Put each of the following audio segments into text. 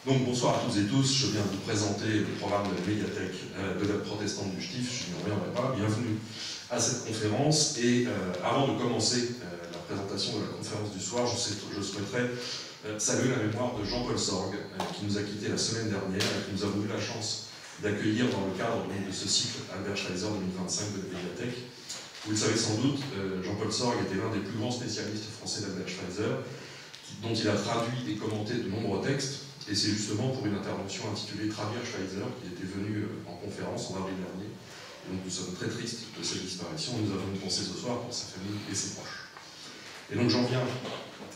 Donc bonsoir à toutes et tous, je viens vous présenter le programme de la médiathèque de l'œuvre protestante du Stift, je n'y reviendrai pas, bienvenue à cette conférence. Et avant de commencer la présentation de la conférence du soir, je souhaiterais saluer la mémoire de Jean-Paul Sorgue, qui nous a quittés la semaine dernière et qui nous avons eu la chance d'accueillir dans le cadre de ce cycle Albert Schweitzer 2025 de la médiathèque. Vous le savez sans doute, Jean-Paul Sorgue était l'un des plus grands spécialistes français d'Albert Schweitzer, dont il a traduit et commenté de nombreux textes. Et c'est justement pour une intervention intitulée Traduire Schweitzer qu'il était venu en conférence en avril dernier. Et donc nous sommes très tristes de cette disparition. Nous avons une pensée ce soir pour sa famille et ses proches. Et donc j'en viens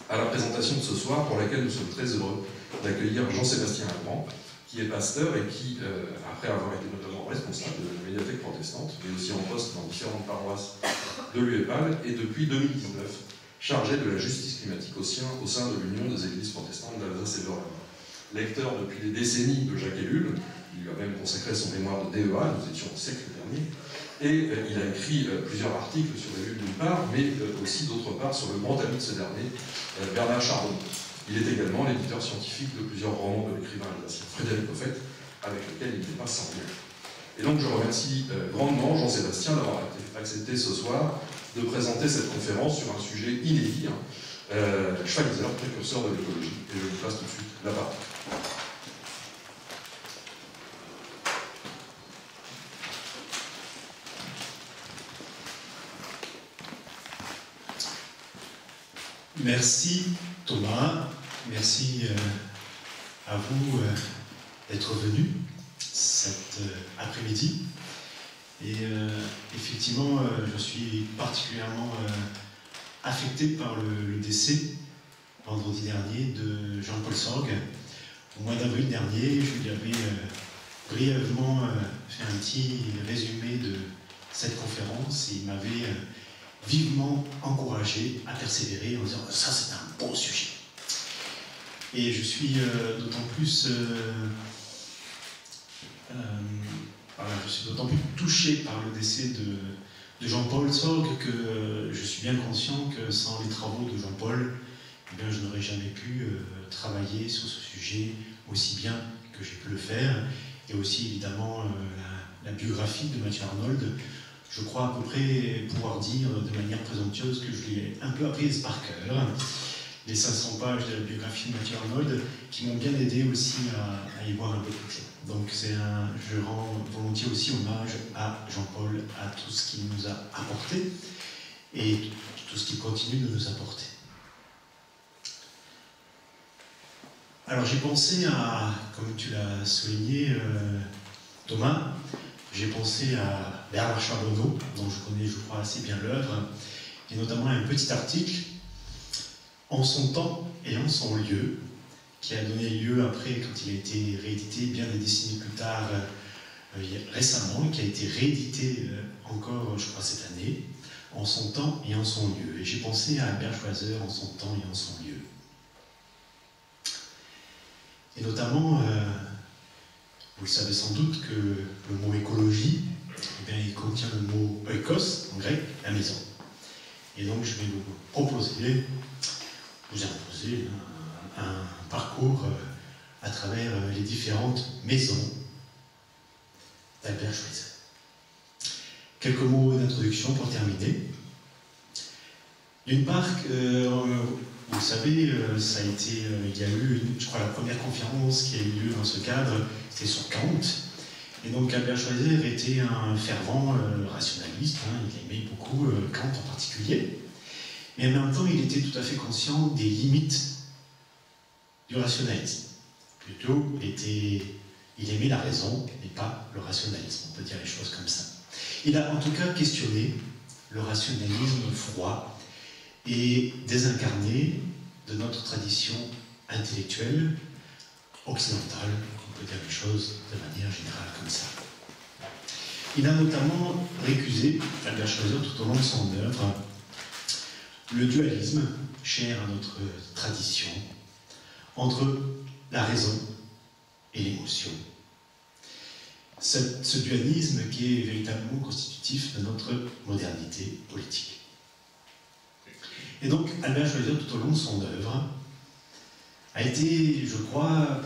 à la présentation de ce soir, pour laquelle nous sommes très heureux d'accueillir Jean-Sébastien Legrand, qui est pasteur et qui, après avoir été notamment responsable de la médiathèque protestante, mais aussi en poste dans différentes paroisses de l'UEPAL, et depuis 2019 chargé de la justice climatique au sein de l'Union des Églises protestantes d'Alsace et Lorraine. Lecteur depuis des décennies de Jacques Ellul, il lui a même consacré son mémoire de DEA, nous étions au siècle dernier, et il a écrit plusieurs articles sur Ellul d'une part, mais aussi d'autre part sur le grand ami de ce dernier, Bernard Chardon. Il est également l'éditeur scientifique de plusieurs romans de l'écrivain alsacien Frédéric Offet, avec lequel il n'est pas sans lien. Et donc je remercie grandement Jean-Sébastien d'avoir accepté ce soir de présenter cette conférence sur un sujet inédit, Schweitzer, précurseur de l'écologie. Et je vous passe tout de suite la parole. Merci Thomas, merci à vous d'être venu cet après-midi. Et effectivement, je suis particulièrement affecté par le décès, vendredi dernier, de Jean-Paul Sorgue. Au mois d'avril dernier, je lui avais brièvement fait un petit résumé de cette conférence et il m'avait vivement encouragé à persévérer en disant « ça c'est un beau sujet ». Et je suis d'autant plus... je suis d'autant plus touché par le décès de Jean-Paul Sorgue que je suis bien conscient que sans les travaux de Jean-Paul, eh bien, je n'aurais jamais pu travailler sur ce sujet aussi bien que j'ai pu le faire. Et aussi évidemment la biographie de Mathieu Arnold. Je crois à peu près pouvoir dire de manière présomptueuse que je l'ai un peu apprise par cœur. Les 500 pages de la biographie de Mathieu Arnold qui m'ont bien aidé aussi à y voir un peu plus clair. Donc je rends volontiers aussi hommage à Jean-Paul, à tout ce qu'il nous a apporté et tout ce qu'il continue de nous apporter. Alors j'ai pensé à, comme tu l'as souligné Thomas, j'ai pensé à Bernard Charbonneau, dont je connais je crois assez bien l'œuvre, et notamment un petit article En son temps et en son lieu, qui a donné lieu après, quand il a été réédité bien des décennies plus tard, récemment, qui a été réédité encore, je crois, cette année, En son temps et en son lieu. Et j'ai pensé à Albert Schweitzer, En son temps et en son lieu. Et notamment, vous le savez sans doute que le mot écologie, eh bien, il contient le mot oikos, en grec, la maison. Et donc je vais vous proposer, vous imposer un parcours à travers les différentes maisons d'Albert Schweitzer. Quelques mots d'introduction pour terminer. D'une part, vous savez, ça a été, il y a eu, je crois, la première conférence qui a eu lieu dans ce cadre, c'était sur Kant. Et donc Albert Schweitzer était un fervent rationaliste, il aimait beaucoup Kant en particulier. Mais en même temps, il était tout à fait conscient des limites du rationalisme. Plutôt, il aimait la raison et pas le rationalisme, on peut dire les choses comme ça. Il a en tout cas questionné le rationalisme froid et désincarné de notre tradition intellectuelle occidentale, on peut dire les choses de manière générale comme ça. Il a notamment récusé, Albert Schweitzer, tout au long de son œuvre, le dualisme, cher à notre tradition, entre la raison et l'émotion. Ce dualisme qui est véritablement constitutif de notre modernité politique. Et donc, Albert Schweitzer, tout au long de son œuvre, a été, je crois,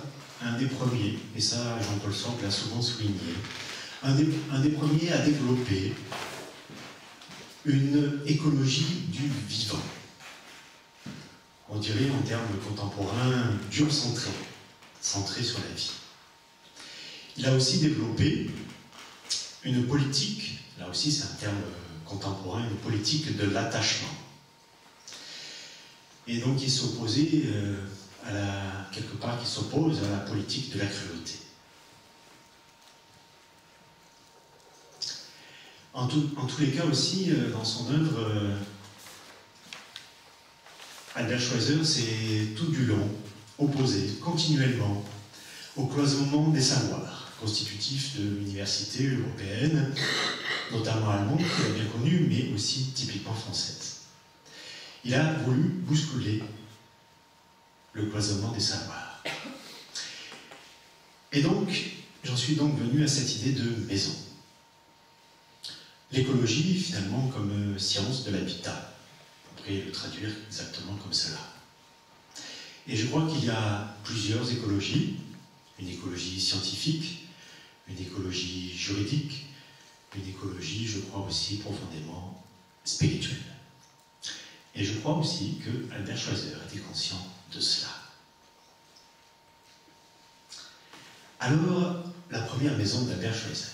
un des premiers, et ça Jean-Paul Sorgue l'a souvent souligné, un des premiers à développer une écologie du vivant. On dirait en termes contemporains biocentré, centré sur la vie. Il a aussi développé une politique, là aussi c'est un terme contemporain, une politique de l'attachement. Et donc il s'opposait quelque part qui s'oppose à la politique de la cruauté. En tous les cas aussi, dans son œuvre, Albert Schweitzer s'est tout du long opposé continuellement au cloisonnement des savoirs, constitutif de l'université européenne, notamment allemande, qu'il a bien connue, mais aussi typiquement française. Il a voulu bousculer le cloisonnement des savoirs. Et donc, j'en suis donc venu à cette idée de maison. L'écologie, finalement, comme science de l'habitat. On pourrait le traduire exactement comme cela. Et je crois qu'il y a plusieurs écologies. Une écologie scientifique, une écologie juridique, une écologie, je crois aussi, profondément spirituelle. Et je crois aussi que Albert Schweitzer était conscient de cela. Alors, la première maison d'Albert Schweitzer.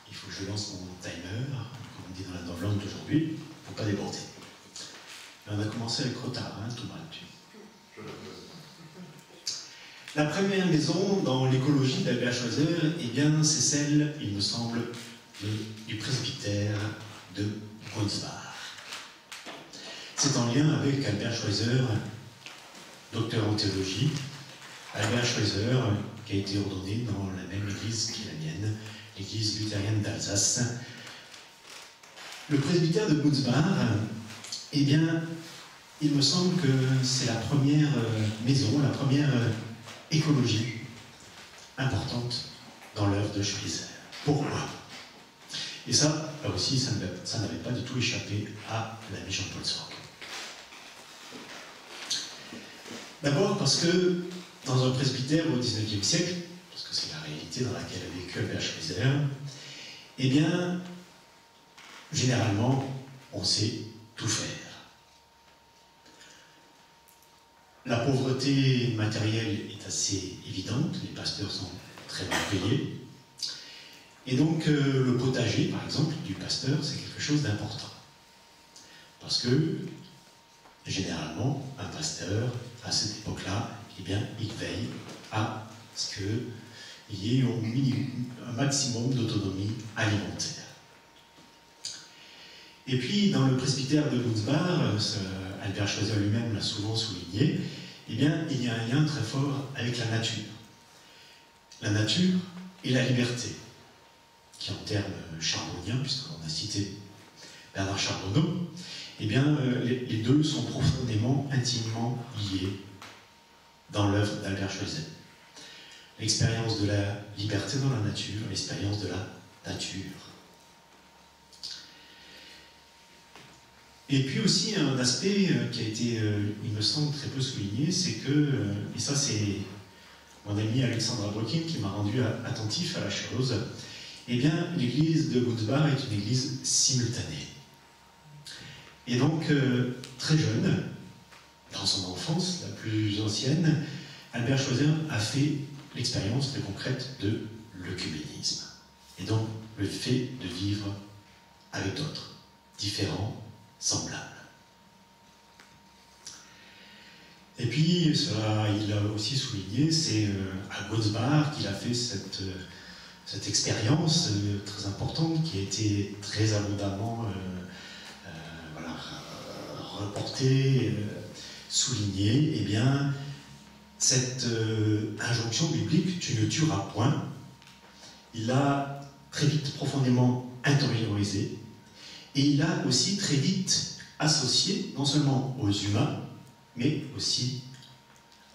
Il faut que je lance mon timer, comme on dit dans la langue d'aujourd'hui, pour ne pas déborder. Mais on a commencé avec retard, hein, tout mal. La première maison dans l'écologie d'Albert Schweitzer, eh bien, c'est celle, il me semble, du presbytère de Gunzbach. C'est en lien avec Albert Schweitzer, docteur en théologie, Albert Schweitzer, qui a été ordonné dans la même église qui est la mienne, l'église luthérienne d'Alsace. Le presbytère de Gunzbach, eh bien, il me semble que c'est la première maison, la première écologie importante dans l'œuvre de Schweitzer. Pourquoi? Et ça, là aussi, ça n'avait pas du tout échappé à l'ami Jean-Paul Sorgue. D'abord parce que dans un presbytère au XIXe siècle, parce que c'est la réalité dans laquelle a vécu Albert Schweitzer, eh bien, généralement, on sait tout faire. La pauvreté matérielle est assez évidente, les pasteurs sont très mal payés. Et donc, le potager, par exemple, du pasteur, c'est quelque chose d'important. Parce que, généralement, un pasteur, à cette époque-là, eh bien, il veille à ce qu'il y ait un maximum d'autonomie alimentaire. Et puis, dans le presbytère de Gunzbach, Albert Schweitzer lui-même l'a souvent souligné, eh bien, il y a un lien très fort avec la nature. La nature et la liberté, qui en termes charbonniens, puisqu'on a cité Bernard Charbonneau, eh bien, les deux sont profondément, intimement liés dans l'œuvre d'Albert Schweitzer. L'expérience de la liberté dans la nature, l'expérience de la nature. Et puis aussi un aspect qui a été, il me semble, très peu souligné, c'est que, et ça c'est mon ami Alexandra Brokin qui m'a rendu attentif à la chose, eh bien l'église de Gunzbach est une église simultanée. Et donc, très jeune, dans son enfance, la plus ancienne, Albert Schweitzer a fait l'expérience très concrète de l'œcuménisme. Et donc, le fait de vivre avec d'autres, différents, semblables. Et puis, cela, il a aussi souligné, c'est à Gunzbach qu'il a fait cette expérience très importante qui a été très abondamment reportée, soulignée, eh bien, cette injonction biblique « tu ne tueras point », il l'a très vite profondément intériorisé et il l'a aussi très vite associé non seulement aux humains, mais aussi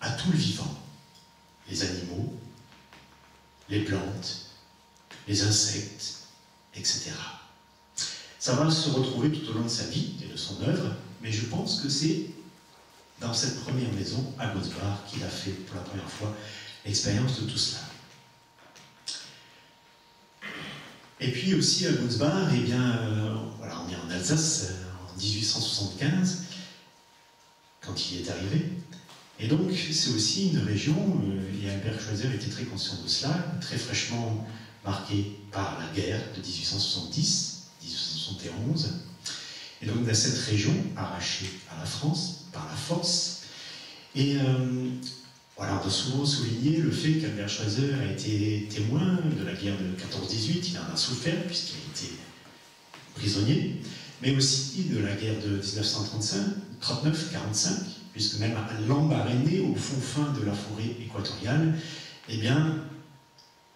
à tout le vivant, les animaux, les plantes, les insectes, etc. Ça va se retrouver tout au long de sa vie et de son œuvre, mais je pense que c'est dans cette première maison à Gosbach qu'il a fait pour la première fois l'expérience de tout cela. Et puis aussi à Gosbach, eh bien, voilà, on est en Alsace en 1875, quand il est arrivé. Et donc, c'est aussi une région, et Albert Schweitzer était très conscient de cela, très fraîchement marquée par la guerre de 1870-1871. Et donc, dans cette région, arrachée à la France par la force. Et voilà, on doit souvent souligner le fait qu'Albert Schweitzer a été témoin de la guerre de 14-18, il en a souffert puisqu'il a été prisonnier, mais aussi de la guerre de 1939-45, puisque même à Lambaréné, au fond fin de la forêt équatoriale, eh bien,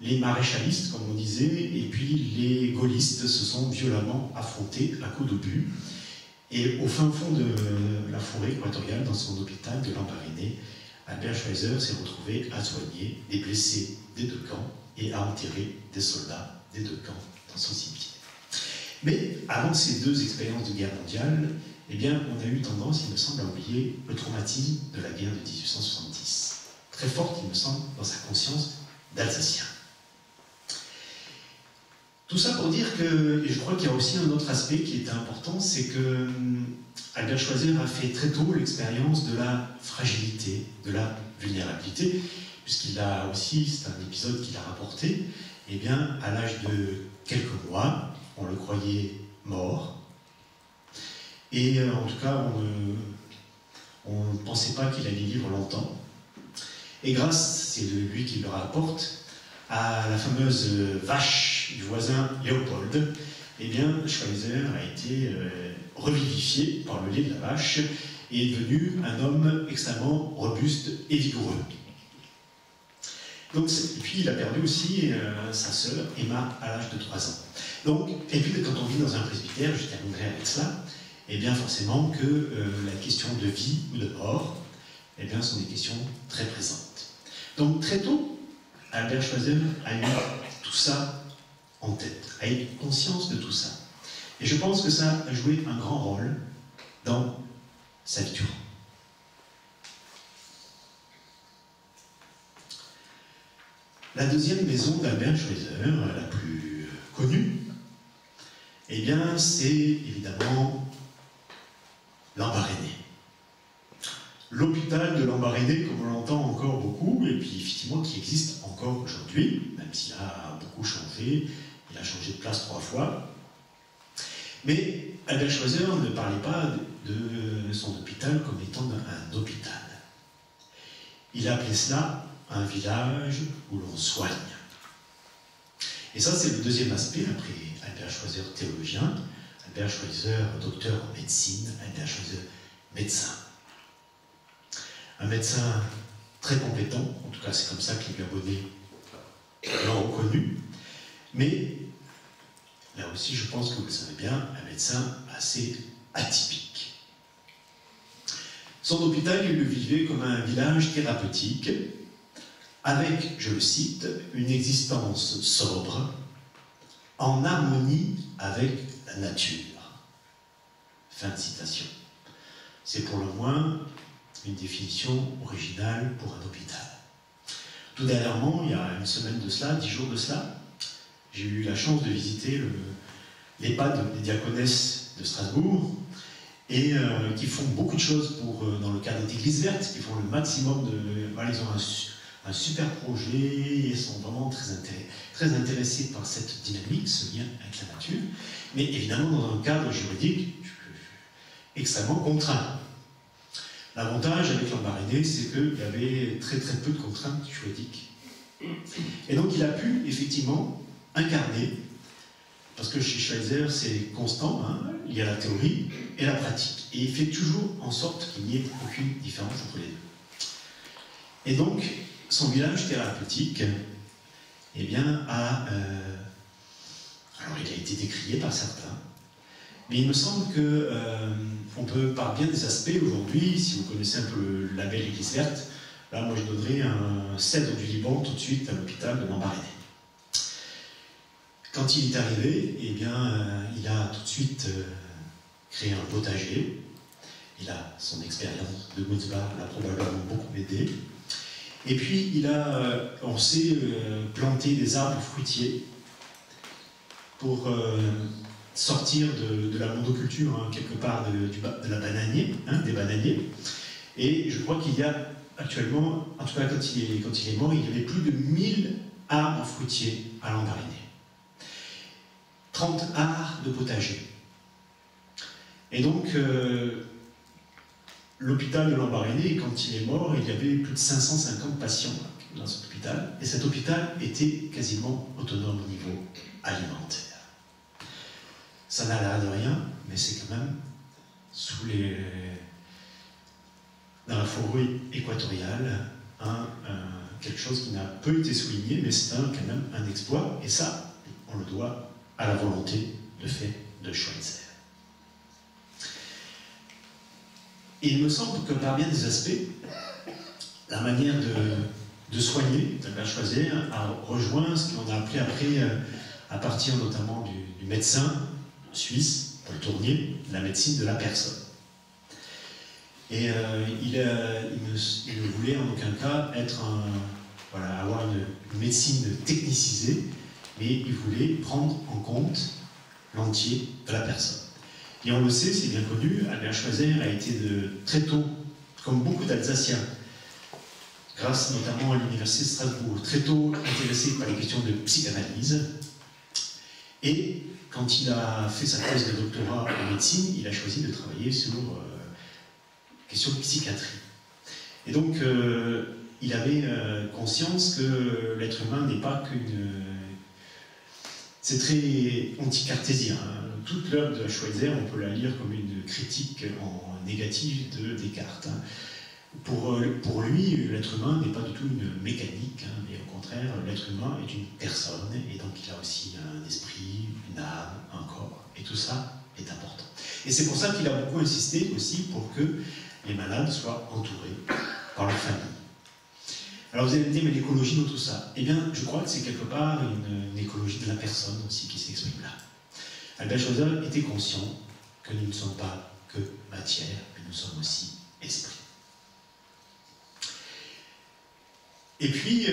les maréchalistes, comme on disait, et puis les gaullistes se sont violemment affrontés à coups d'obus. Et au fin fond de la forêt équatoriale, dans son hôpital de Lambaréné, Albert Schweitzer s'est retrouvé à soigner des blessés des deux camps et à enterrer des soldats des deux camps dans son cimetière. Mais avant ces deux expériences de guerre mondiale, eh bien, on a eu tendance, il me semble, à oublier le traumatisme de la guerre de 1870. Très forte, il me semble, dans sa conscience d'Alsacien. Tout ça pour dire que, et je crois qu'il y a aussi un autre aspect qui est important, c'est que Albert Schweitzer a fait très tôt l'expérience de la fragilité, de la vulnérabilité, puisqu'il a aussi, c'est un épisode qu'il a rapporté, eh bien, à l'âge de quelques mois, on le croyait mort, et en tout cas, on ne pensait pas qu'il allait vivre longtemps. Et grâce, c'est lui qui le rapporte, à la fameuse vache du voisin Léopold, eh bien, Schweitzer a été revivifié par le lait de la vache et est devenu un homme extrêmement robuste et vigoureux. Donc, et puis, il a perdu aussi sa sœur, Emma, à l'âge de 3 ans. Donc, et puis, quand on vit dans un presbytère, je terminerai avec cela, eh bien, forcément que la question de vie ou de mort, eh bien, sont des questions très présentes. Donc, très tôt, Albert Schweitzer a eu tout ça en tête, a eu conscience de tout ça. Et je pense que ça a joué un grand rôle dans sa vie durant. La deuxième maison d'Albert Schweitzer, la plus connue, eh bien, c'est évidemment Lambaréné. L'hôpital de Lambaréné, comme on l'entend encore beaucoup, et puis effectivement qui existe encore aujourd'hui, même s'il a beaucoup changé, il a changé de place 3 fois. Mais Albert Schweitzer ne parlait pas de son hôpital comme étant un hôpital. Il appelait cela un village où l'on soigne. Et ça, c'est le deuxième aspect, après Albert Schweitzer, théologien, Albert Schweitzer, docteur en médecine, Albert Schweitzer, médecin. Un médecin très compétent, en tout cas c'est comme ça que les Gabonais l'ont reconnu, mais là aussi je pense que vous le savez bien, un médecin assez atypique. Son hôpital, il le vivait comme un village thérapeutique, avec, je le cite, une existence sobre, en harmonie avec la nature. Fin de citation. C'est pour le moins une définition originale pour un hôpital. Tout dernièrement, il y a une semaine de cela, 10 jours de cela, j'ai eu la chance de visiter l'EHPAD des diaconesses de Strasbourg, et qui font beaucoup de choses dans le cadre d'Église verte, qui font le maximum de... Voilà, ils ont un super projet, ils sont vraiment très intéressés par cette dynamique, ce lien avec la nature, mais évidemment dans un cadre juridique extrêmement contraint. L'avantage avec Lambaréné, c'est qu'il y avait très peu de contraintes juridiques. Et donc il a pu effectivement incarner, parce que chez Schweitzer c'est constant, hein, il y a la théorie et la pratique, et il fait toujours en sorte qu'il n'y ait aucune différence entre les deux. Et donc son village thérapeutique, eh bien, alors il a été décrié par certains, mais il me semble que on peut, par bien des aspects aujourd'hui, si vous connaissez un peu le label Église verte, là moi je donnerais un cèdre du Liban tout de suite à l'hôpital de Lambaréné. Quand il est arrivé, eh bien, il a tout de suite créé un potager, il a son expérience de Gutzbach, l'a probablement beaucoup aidé. Et puis, on sait planter des arbres fruitiers pour sortir de la monoculture, hein, quelque part de la bananier, hein, des bananiers. Et je crois qu'il y a actuellement, en tout cas quand il est mort, il y avait plus de 1000 arbres fruitiers à Lambaréné. 30 arts de potager. Et donc, l'hôpital de Lambaréné, quand il est mort, il y avait plus de 550 patients dans cet hôpital. Et cet hôpital était quasiment autonome au niveau alimentaire. Ça n'a l'air de rien, mais c'est quand même dans la forêt équatoriale, quelque chose qui n'a peu été souligné, mais c'est quand même un exploit. Et ça, on le doit à la volonté de fait de Schweitzer. Et il me semble que par bien des aspects, la manière de soigner d'Albert Schweitzer a rejoint ce qu'on a appelé après, à partir notamment du médecin suisse, Paul Tournier, la médecine de la personne. Et il ne voulait en aucun cas avoir une médecine technicisée, mais il voulait prendre en compte l'entier de la personne. Et on le sait, c'est bien connu, Albert Schweitzer a été très tôt, comme beaucoup d'Alsaciens, grâce notamment à l'université de Strasbourg, très tôt intéressé par les questions de psychanalyse. Et quand il a fait sa thèse de doctorat en médecine, il a choisi de travailler sur questions de psychiatrie. Et donc, il avait conscience que l'être humain n'est pas qu'une... C'est très anti-cartésien. Hein. Toute l'œuvre de Schweitzer, on peut la lire comme une critique en négatif de Descartes. Hein. Pour lui, l'être humain n'est pas du tout une mécanique, hein, mais au contraire, l'être humain est une personne, et donc il a aussi un esprit, une âme, un corps, et tout ça est important. Et c'est pour ça qu'il a beaucoup insisté aussi pour que les malades soient entourés par leur famille. Alors vous allez me dire, mais l'écologie dans tout ça, eh bien, je crois que c'est quelque part une écologie de la personne aussi qui s'exprime là. Albert Schweitzer était conscient que nous ne sommes pas que matière, mais nous sommes aussi esprit. Et puis,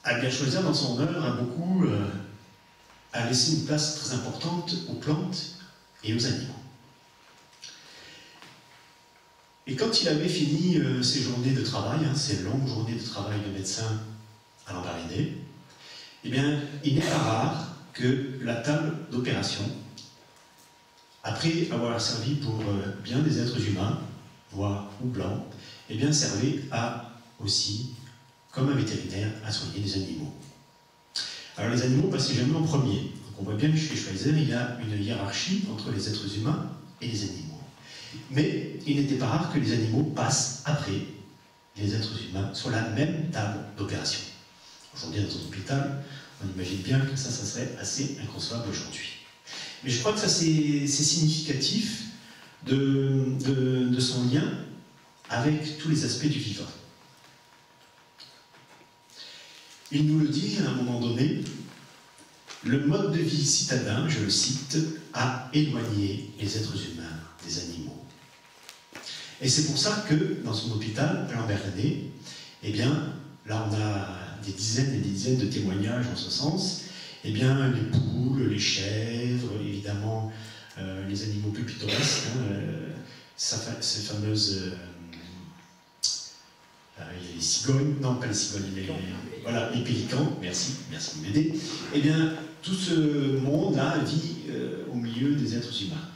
Albert Schweitzer, dans son œuvre, a laissé une place très importante aux plantes et aux animaux. Et quand il avait fini ses journées de travail, ses longues journées de travail de médecin à Lambaréné, eh bien, il n'est pas rare que la table d'opération, après avoir servi pour bien des êtres humains, noirs ou blancs, eh bien, servait aussi, comme un vétérinaire, à soigner les animaux. Alors les animaux passaient jamais en premier. Donc on voit bien que chez Schweitzer, il y a une hiérarchie entre les êtres humains et les animaux. Mais il n'était pas rare que les animaux passent après les êtres humains sur la même table d'opération. Aujourd'hui, dans un hôpital, on imagine bien que ça serait assez inconcevable aujourd'hui. Mais je crois que ça, c'est significatif de son lien avec tous les aspects du vivant. Il nous le dit à un moment donné, le mode de vie citadin, je le cite, a éloigné les êtres humains des animaux. Et c'est pour ça que dans son hôpital, à Lambaréné, eh bien, là on a des dizaines et des dizaines de témoignages en ce sens, eh bien, les poules, les chèvres, évidemment, les animaux plus pittoresques, ces fameuses... les cigognes, non pas les cigognes, voilà, les pélicans, merci de m'aider. Eh bien, tout ce monde-là vit au milieu des êtres humains.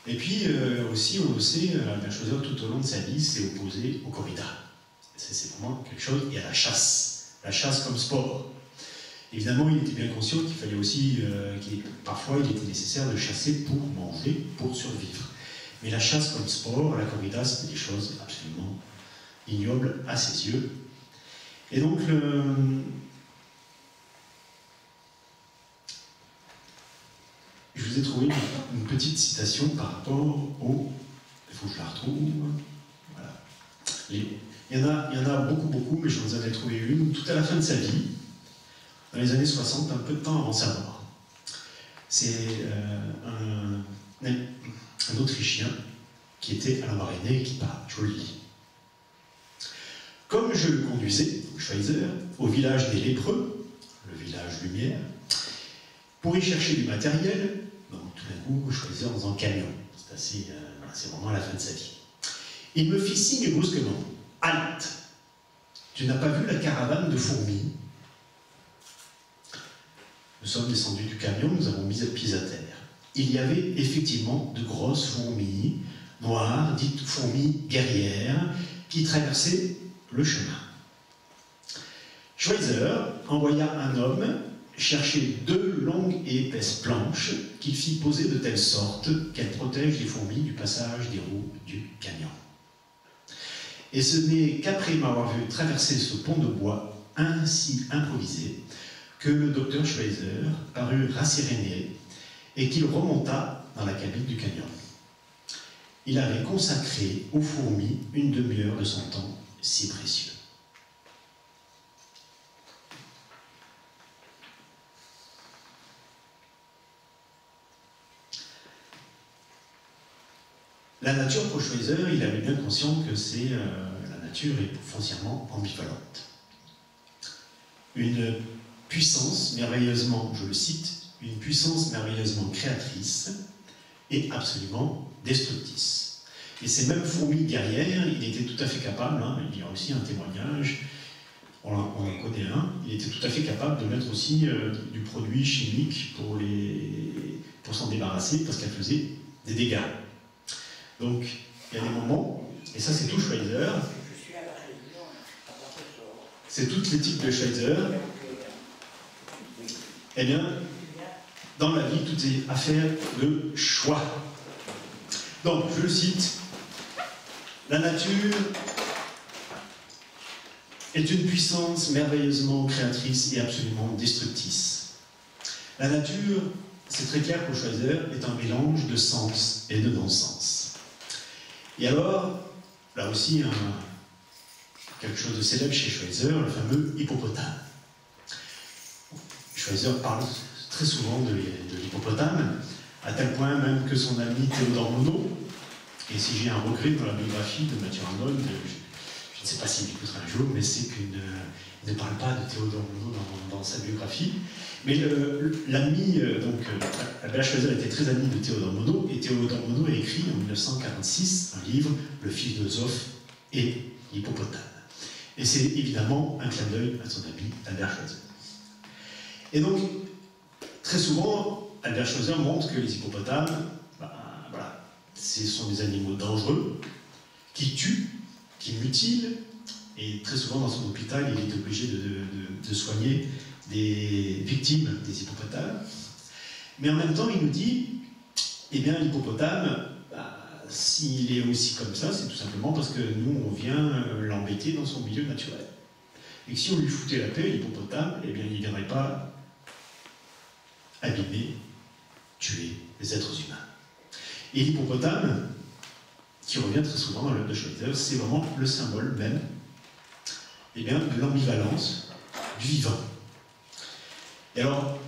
Et puis aussi, on le sait, Albert Schweitzer, tout au long de sa vie, s'est opposé aux corridas. C'est vraiment quelque chose, et à la chasse comme sport. Évidemment, il était bien conscient qu'il fallait aussi, parfois il était nécessaire de chasser pour manger, pour survivre. Mais la chasse comme sport, la corrida, c'était des choses absolument ignobles à ses yeux. Et donc, je vous ai trouvé une petite citation par rapport au... Il faut que je la retrouve. Voilà. Il y en a beaucoup, mais je vous en ai trouvé une tout à la fin de sa vie, dans les années 60, un peu de temps avant sa mort. C'est un Autrichien qui était à la Marinée et qui part, je vous le dis. Comme je le conduisais, Schweizer, au village des lépreux, le village Lumière, pour y chercher du matériel, donc tout d'un coup, Schweizer dans un camion. C'est vraiment à la fin de sa vie. Il me fit signe brusquement. Halte! Tu n'as pas vu la caravane de fourmis? Nous sommes descendus du camion, nous avons mis pieds à terre. Il y avait effectivement de grosses fourmis, noires, dites fourmis guerrières, qui traversaient le chemin. Schweizer envoya un homme chercher 2 longues et épaisses planches qu'il fit poser de telle sorte qu'elles protègent les fourmis du passage des roues du camion. Et ce n'est qu'après m'avoir vu traverser ce pont de bois ainsi improvisé que le docteur Schweizer parut rasséréné et qu'il remonta dans la cabine du camion. Il avait consacré aux fourmis une demi-heure de son temps si précieux. La nature, pour Schweizer, il avait bien conscience que la nature est foncièrement ambivalente. Une puissance merveilleusement, je le cite, une puissance merveilleusement créatrice et absolument destructrice. Et ces mêmes fourmis guerrières, il était tout à fait capable, il y a aussi un témoignage, on en connaît un, il était tout à fait capable de mettre aussi du produit chimique pour s'en débarrasser, parce qu'elle faisait des dégâts. Donc, il y a des moments, et ça c'est tout Schweizer, c'est toute l'éthique de Schweizer. Eh bien, dans la vie, tout est affaire de choix. Donc, je le cite, la nature est une puissance merveilleusement créatrice et absolument destructrice. La nature, c'est très clair pour Schweizer, est un mélange de sens et de non-sens. Et alors, là aussi, quelque chose de célèbre chez Schweizer, le fameux hippopotame. Schweizer parle très souvent de l'hippopotame, à tel point même que son ami Théodore Monod, et si j'ai un regret dans la biographie de Mathieu Arnold, je ne sais pas s'il écoutera un jour, mais c'est qu'il ne parle pas de Théodore Monod dans sa biographie. Mais l'ami, Albert Schweizer était très ami de Théodore Monod, et Théodore Monod a écrit en 1946 un livre, Le philosophe et l'hippopotame. Et c'est évidemment un clin d'œil à son ami Albert Schweizer. Et donc, très souvent, Albert Schweizer montre que les hippopotames, ce sont des animaux dangereux, qui tuent, qui mutilent, et très souvent dans son hôpital, il est obligé de soigner des victimes des hippopotames. Mais en même temps, il nous dit, eh bien, l'hippopotame, s'il est aussi comme ça, c'est tout simplement parce que nous, on vient l'embêter dans son milieu naturel. Et que si on lui foutait la paix, l'hippopotame, eh bien, il ne viendrait pas abîmer, tuer les êtres humains. Et l'hippopotame, qui revient très souvent dans l'œuvre de Schweizer, c'est vraiment le symbole même de l'ambivalence du vivant. Et alors,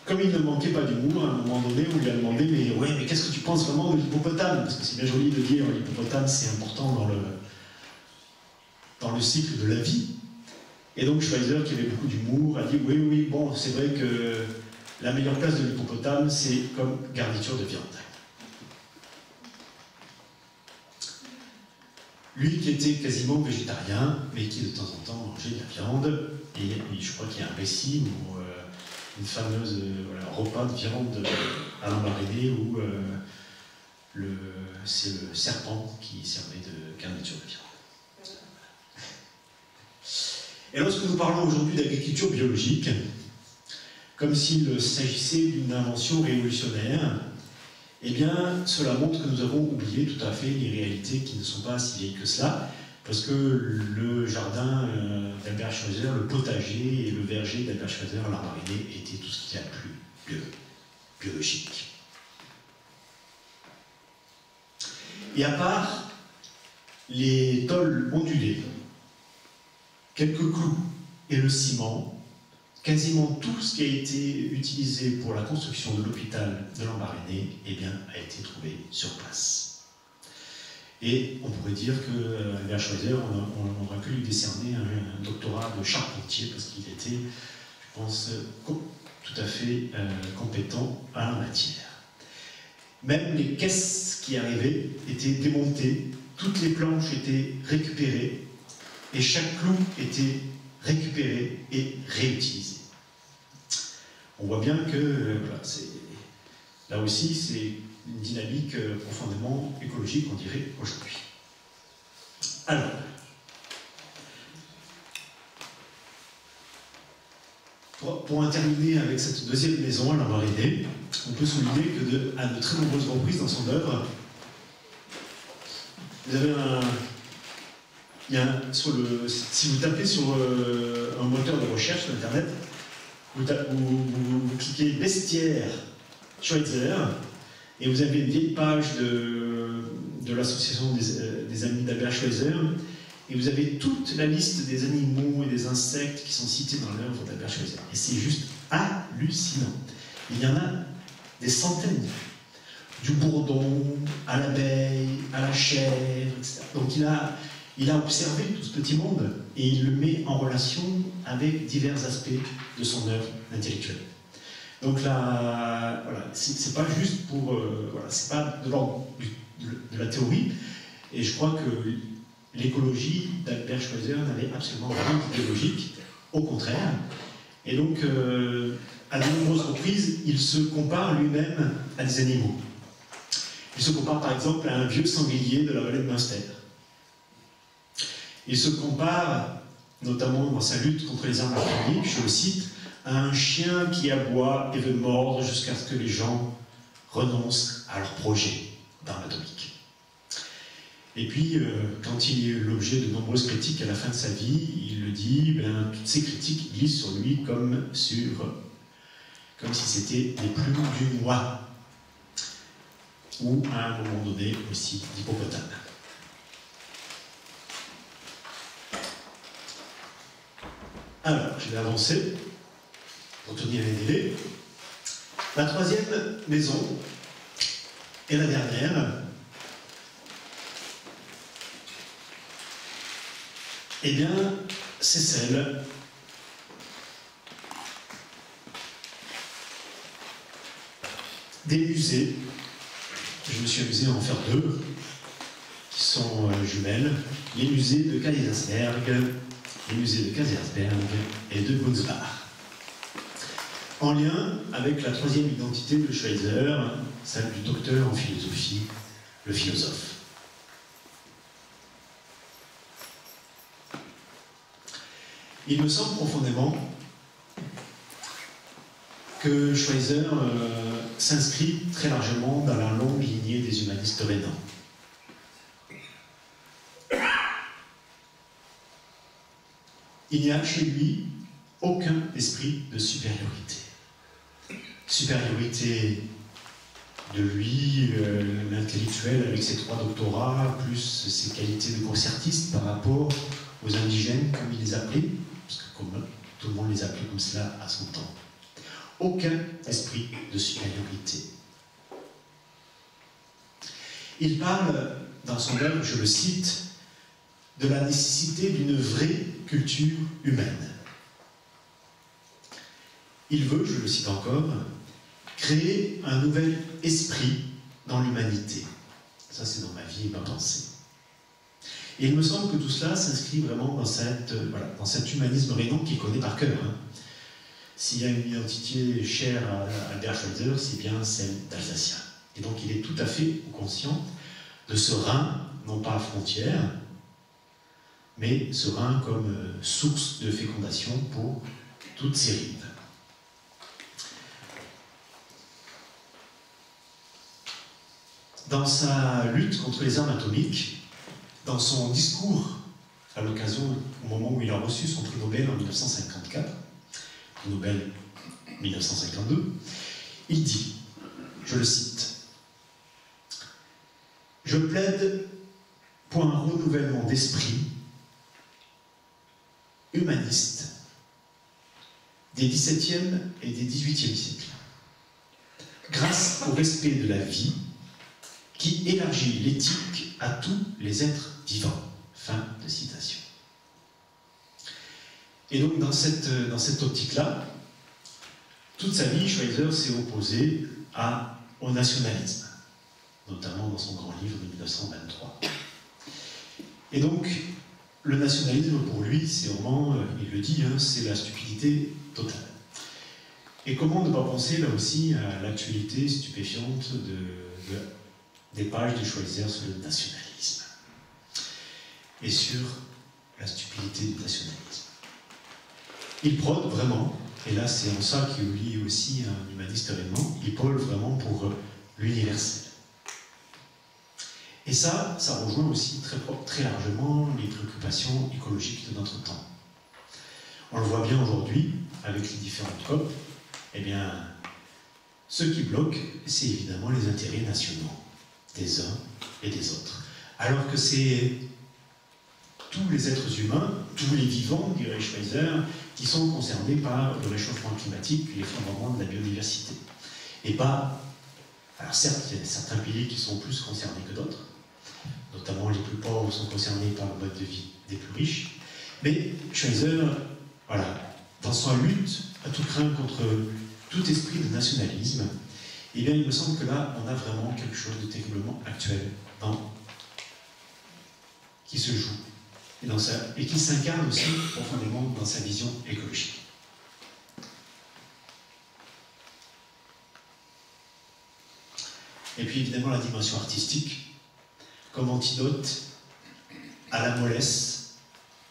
comme il ne manquait pas d'humour, à un moment donné, on lui a demandé mais qu'est-ce que tu penses vraiment de l'hippopotame? Parce que c'est bien joli de dire l'hippopotame, c'est important dans le cycle de la vie. Et donc Schweizer, qui avait beaucoup d'humour, a dit oui, bon, c'est vrai que la meilleure place de l'hippopotame, c'est comme garniture de viande. Lui qui était quasiment végétarien, mais qui de temps en temps mangeait de la viande, et je crois qu'il y a un récit où une fameuse repas de viande à la Marinée où c'est le serpent qui servait de garniture de viande. Et lorsque nous parlons aujourd'hui d'agriculture biologique, comme s'il s'agissait d'une invention révolutionnaire, eh bien, cela montre que nous avons oublié tout à fait les réalités qui ne sont pas si vieilles que cela, parce que le jardin d'Albert Schweizer, le potager et le verger d'Albert Schweizer à la Marinée étaient tout ce qu'il y a de plus biologique. Et à part les tôles ondulées, quelques clous et le ciment, quasiment tout ce qui a été utilisé pour la construction de l'hôpital de Lambaréné, eh bien, a été trouvé sur place. Et on pourrait dire qu'Albert Schweitzer, on aurait pu lui décerner un doctorat de charpentier, parce qu'il était, je pense, tout à fait compétent à la matière. Même les caisses qui arrivaient étaient démontées, toutes les planches étaient récupérées, et chaque clou était récupéré et réutilisé. On voit bien que voilà, là aussi, c'est une dynamique profondément écologique, on dirait, aujourd'hui. Alors, pour en terminer avec cette deuxième maison à Lambaréné, on peut souligner que à de très nombreuses reprises dans son œuvre, vous avez si vous tapez sur un moteur de recherche sur Internet, vous cliquez Bestiaire Schweitzer, et vous avez une vieille page de l'association des amis d'Albert Schweitzer, et vous avez toute la liste des animaux et des insectes qui sont cités dans l'œuvre d'Albert Schweitzer. Et c'est juste hallucinant. Il y en a des centaines. Du bourdon, à l'abeille, à la chèvre, etc. Donc il a observé tout ce petit monde et il le met en relation avec divers aspects de son œuvre intellectuelle. Donc là, voilà, c'est pas juste pour... voilà, c'est pas de l'ordre de la théorie, et je crois que l'écologie d'Albert Schweitzer n'avait absolument rien d'idéologique, au contraire. Et donc, à de nombreuses reprises, il se compare lui-même à des animaux. Il se compare par exemple à un vieux sanglier de la vallée de Münster. Il se compare, notamment dans sa lutte contre les armes atomiques, je le cite, à un chien qui aboie et veut mordre jusqu'à ce que les gens renoncent à leur projet d'armes atomiques. Et puis, quand il est l'objet de nombreuses critiques à la fin de sa vie, il le dit, toutes ces critiques glissent sur lui comme si c'était les plumes d'une oie, ou à un moment donné aussi d'hippopotame. Alors, je vais avancer pour tenir les délais. La troisième maison et la dernière, eh bien, c'est celle des musées. Je me suis amusé à en faire deux, qui sont jumelles, les musées de Kaysersberg, les musées de Kaysersberg et de Bunsbach. En lien avec la troisième identité de Schweitzer, celle du docteur en philosophie, le philosophe. Il me semble profondément que Schweitzer s'inscrit très largement dans la longue lignée des humanistes rhénans. Il n'y a chez lui aucun esprit de supériorité. Supériorité de lui, l'intellectuel avec ses 3 doctorats, plus ses qualités de concertiste par rapport aux indigènes, comme il les appelait, parce que comme tout le monde les appelait comme cela à son temps. Aucun esprit de supériorité. Il parle, dans son œuvre, je le cite, de la nécessité d'une vraie culture humaine. Il veut, je le cite encore, créer un nouvel esprit dans l'humanité. Ça, c'est dans ma vie et ma pensée. Et il me semble que tout cela s'inscrit vraiment dans cet humanisme rhénan qu'il connaît par cœur. S'il y a une identité chère à Albert Schweitzer, c'est bien celle d'Alsacien. Et donc il est tout à fait conscient de ce Rhin, non pas à frontière, mais ce Rhin comme source de fécondation pour toutes ces rives. Dans sa lutte contre les armes atomiques, dans son discours à l'occasion, au moment où il a reçu son prix Nobel en 1954, prix Nobel 1952, il dit, je le cite, « Je plaide pour un renouvellement d'esprit humaniste des XVIIe et des XVIIIe siècles, grâce au respect de la vie qui élargit l'éthique à tous les êtres vivants. Fin de citation. Et donc dans cette optique-là, toute sa vie, Schweizer s'est opposé au nationalisme, notamment dans son grand livre de 1923. Et donc, le nationalisme, pour lui, c'est vraiment, il le dit, c'est la stupidité totale. Et comment ne pas penser, là aussi, à l'actualité stupéfiante des pages de Schweizer sur le nationalisme et sur la stupidité du nationalisme. Il prône vraiment, et là c'est en ça qu'il est aussi un humaniste réellement, il prône vraiment pour l'universel. Et ça rejoint aussi très largement les préoccupations écologiques de notre temps. On le voit bien aujourd'hui, avec les différentes COP, eh bien, ce qui bloque, c'est évidemment les intérêts nationaux des uns et des autres. Alors que c'est tous les êtres humains, tous les vivants, dirait Schweizer, qui sont concernés par le réchauffement climatique et l'effondrement de la biodiversité. Et pas... Alors certes, il y a certains pays qui sont plus concernés que d'autres, notamment les plus pauvres sont concernés par le mode de vie des plus riches, mais Schweizer, voilà, dans sa lutte à tout craint contre tout esprit de nationalisme, eh bien il me semble que là, on a vraiment quelque chose de terriblement actuel qui se joue et qui s'incarne aussi profondément dans sa vision écologique. Et puis évidemment la dimension artistique, comme antidote à la mollesse,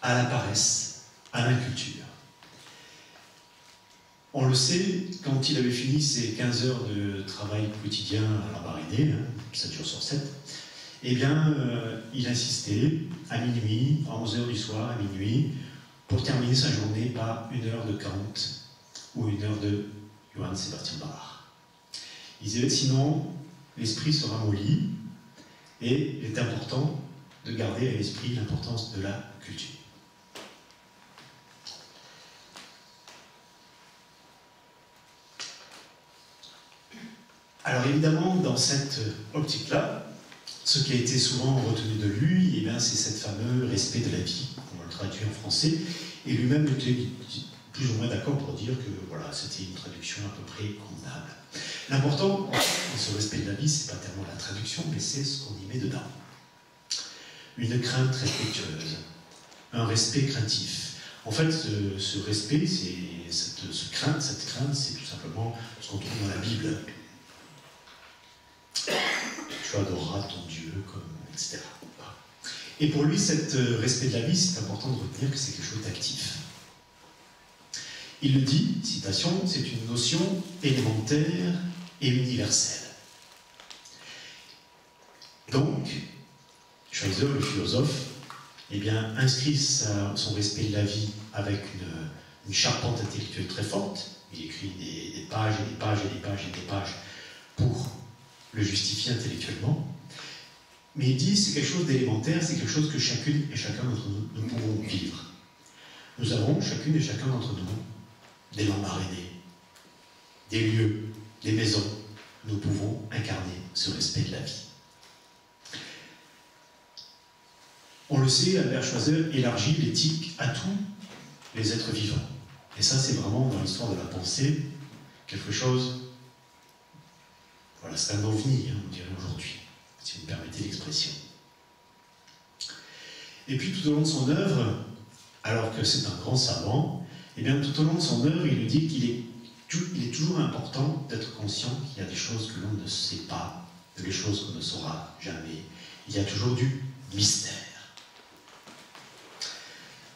à la paresse, à l'inculture. On le sait, quand il avait fini ses 15 heures de travail quotidien à l'Embarrané, 7 jours sur 7, eh bien, il insistait à minuit, à 11 heures du soir, à minuit, pour terminer sa journée par 1 heure de Kant ou 1 heure de Johann Sebastian Bach. Il disait, sinon, l'esprit sera molli, et il est important de garder à l'esprit l'importance de la culture. Alors évidemment, dans cette optique-là, ce qui a été souvent retenu de lui, eh bien, c'est cette fameux respect de la vie, on le traduit en français, et lui-même était plus ou moins d'accord pour dire que voilà, c'était une traduction à peu près convenable. L'important dans ce respect de la vie, c'est pas tellement la traduction, mais c'est ce qu'on y met dedans. Une crainte respectueuse, un respect craintif. En fait, ce respect, cette crainte, c'est tout simplement ce qu'on trouve dans la Bible. Tu adoreras ton Dieu, etc. Et pour lui, ce respect de la vie, c'est important de retenir que c'est quelque chose d'actif. Il le dit, citation, c'est une notion élémentaire et universelle. Donc, Schweizer, le philosophe, eh bien, inscrit son respect de la vie avec une charpente intellectuelle très forte. Il écrit des pages et des pages et des pages et des pages pour le justifier intellectuellement. Mais il dit c'est quelque chose d'élémentaire, c'est quelque chose que chacune et chacun d'entre nous, nous pouvons vivre. Nous avons, chacune et chacun d'entre nous, des Lambarénées, des lieux, des maisons. Nous pouvons incarner ce respect de la vie. On le sait, Albert Schweitzer élargit l'éthique à tous les êtres vivants. Et ça, c'est vraiment dans l'histoire de la pensée quelque chose. Voilà, c'est un ovni, on dirait aujourd'hui, si vous me permettez l'expression. Et puis, tout au long de son œuvre, alors que c'est un grand savant, et bien tout au long de son œuvre, il nous dit qu'il est toujours important d'être conscient qu'il y a des choses que l'on ne sait pas, des choses qu'on ne saura jamais. Il y a toujours du mystère.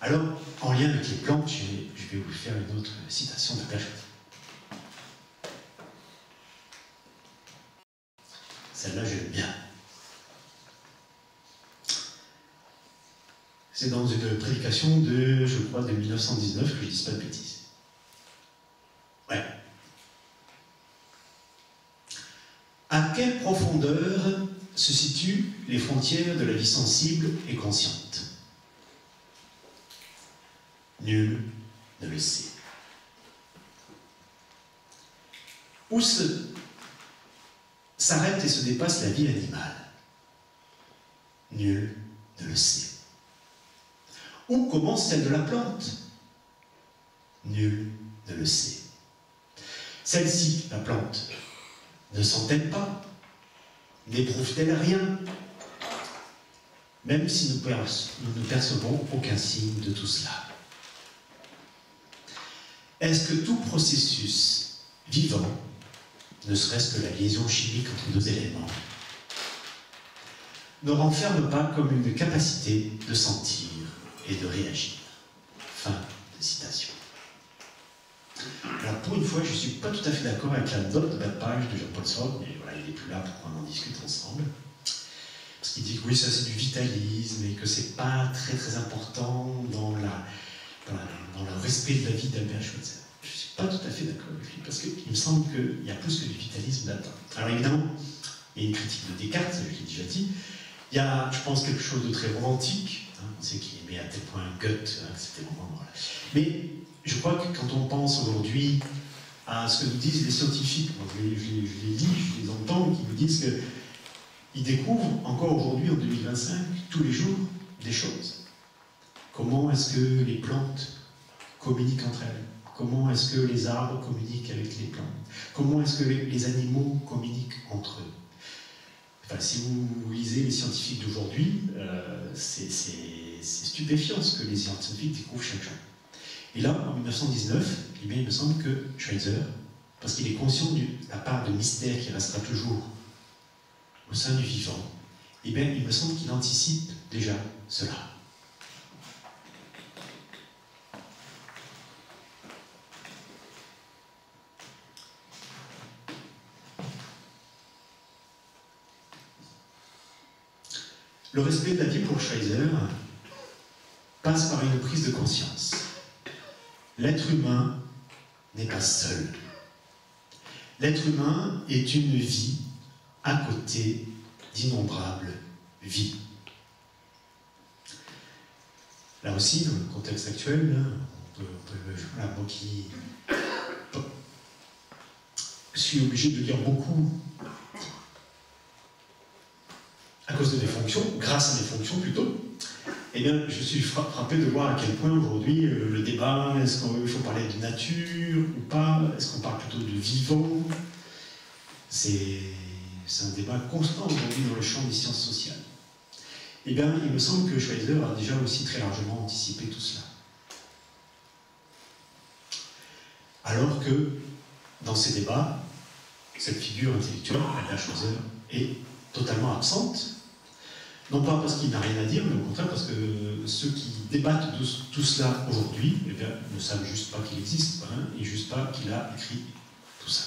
Alors, en lien avec les plantes, je vais vous faire une autre citation de Schweitzer. Celle-là, j'aime bien. C'est dans une prédication de, je crois, de 1919, que je ne dise pas de bêtises. Ouais. À quelle profondeur se situent les frontières de la vie sensible et consciente? Nul ne le sait. où s'arrête et se dépasse la vie animale? Nul ne le sait. Où commence celle de la plante? Nul ne le sait. Celle-ci, la plante, ne sent-elle pas? N'éprouve-t-elle rien? Même si nous ne percevons aucun signe de tout cela. Est-ce que tout processus vivant, ne serait-ce que la liaison chimique entre deux éléments, ne renferme pas comme une capacité de sentir et de réagir? Fin de citation. Alors pour une fois, je ne suis pas tout à fait d'accord avec la note de bas de page de Jean-Paul Sartre, mais voilà, il n'est plus là pour qu'on en discute ensemble. Parce qu'il dit que oui, ça c'est du vitalisme et que c'est pas très très important dans le respect de la vie d'Albert Schweitzer. Je ne suis pas tout à fait d'accord avec lui, parce qu'il me semble qu'il y a plus que du vitalisme là-dedans. Alors évidemment, il y a une critique de Descartes, je l'ai déjà dit. Il y a, je pense, quelque chose de très romantique. On sait qu'il aimait à tel point Goethe, que c'était vraiment... Voilà. Mais je crois que quand on pense aujourd'hui à ce que nous disent les scientifiques, moi, je les lis, je les entends, qui nous disent qu'ils découvrent encore aujourd'hui, en 2025, tous les jours, des choses. Comment est-ce que les plantes communiquent entre elles? Comment est-ce que les arbres communiquent avec les plantes? Comment est-ce que les animaux communiquent entre eux? Enfin, si vous lisez les scientifiques d'aujourd'hui, c'est stupéfiant ce que les scientifiques découvrent chaque jour. Et là, en 1919, eh bien, il me semble que Schweitzer, parce qu'il est conscient de la part de mystère qui restera toujours au sein du vivant, eh bien, il me semble qu'il anticipe déjà cela. Le respect de la vie pour Schweitzer passe par une prise de conscience. L'être humain n'est pas seul. L'être humain est une vie à côté d'innombrables vies. Là aussi, dans le contexte actuel, voilà, moi qui suis obligé de lire beaucoup à cause de mes fonctions, grâce à mes fonctions plutôt, eh bien, je suis frappé de voir à quel point aujourd'hui le débat, est-ce qu'il faut parler de nature ou pas, est-ce qu'on parle plutôt de vivant, c'est un débat constant aujourd'hui dans le champ des sciences sociales. Eh bien, il me semble que Schweitzer a déjà aussi très largement anticipé tout cela. Alors que, dans ces débats, cette figure intellectuelle, Albert Schweitzer, est totalement absente. Non pas parce qu'il n'a rien à dire, mais au contraire parce que ceux qui débattent de tout cela aujourd'hui eh bien, ne savent juste pas qu'il existe, hein, et juste pas qu'il a écrit tout ça.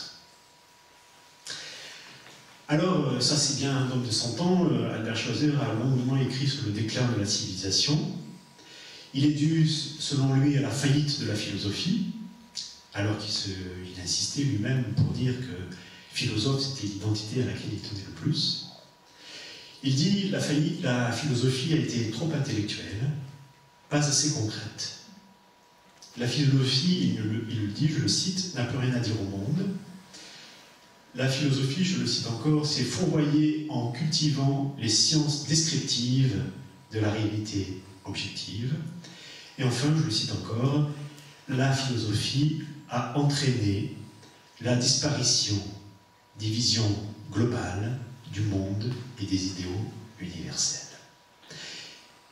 Alors, ça c'est bien un homme de son temps, Albert Schweitzer a longuement écrit sur le déclin de la civilisation. Il est dû, selon lui, à la faillite de la philosophie, alors qu'il insistait lui-même pour dire que philosophe c'était l'identité à laquelle il tenait le plus. Il dit la philosophie a été trop intellectuelle, pas assez concrète. La philosophie, il le dit, je le cite, n'a plus rien à dire au monde. La philosophie, je le cite encore, s'est fourvoyée en cultivant les sciences descriptives de la réalité objective. Et enfin, je le cite encore, la philosophie a entraîné la disparition des visions globales du monde et des idéaux universels.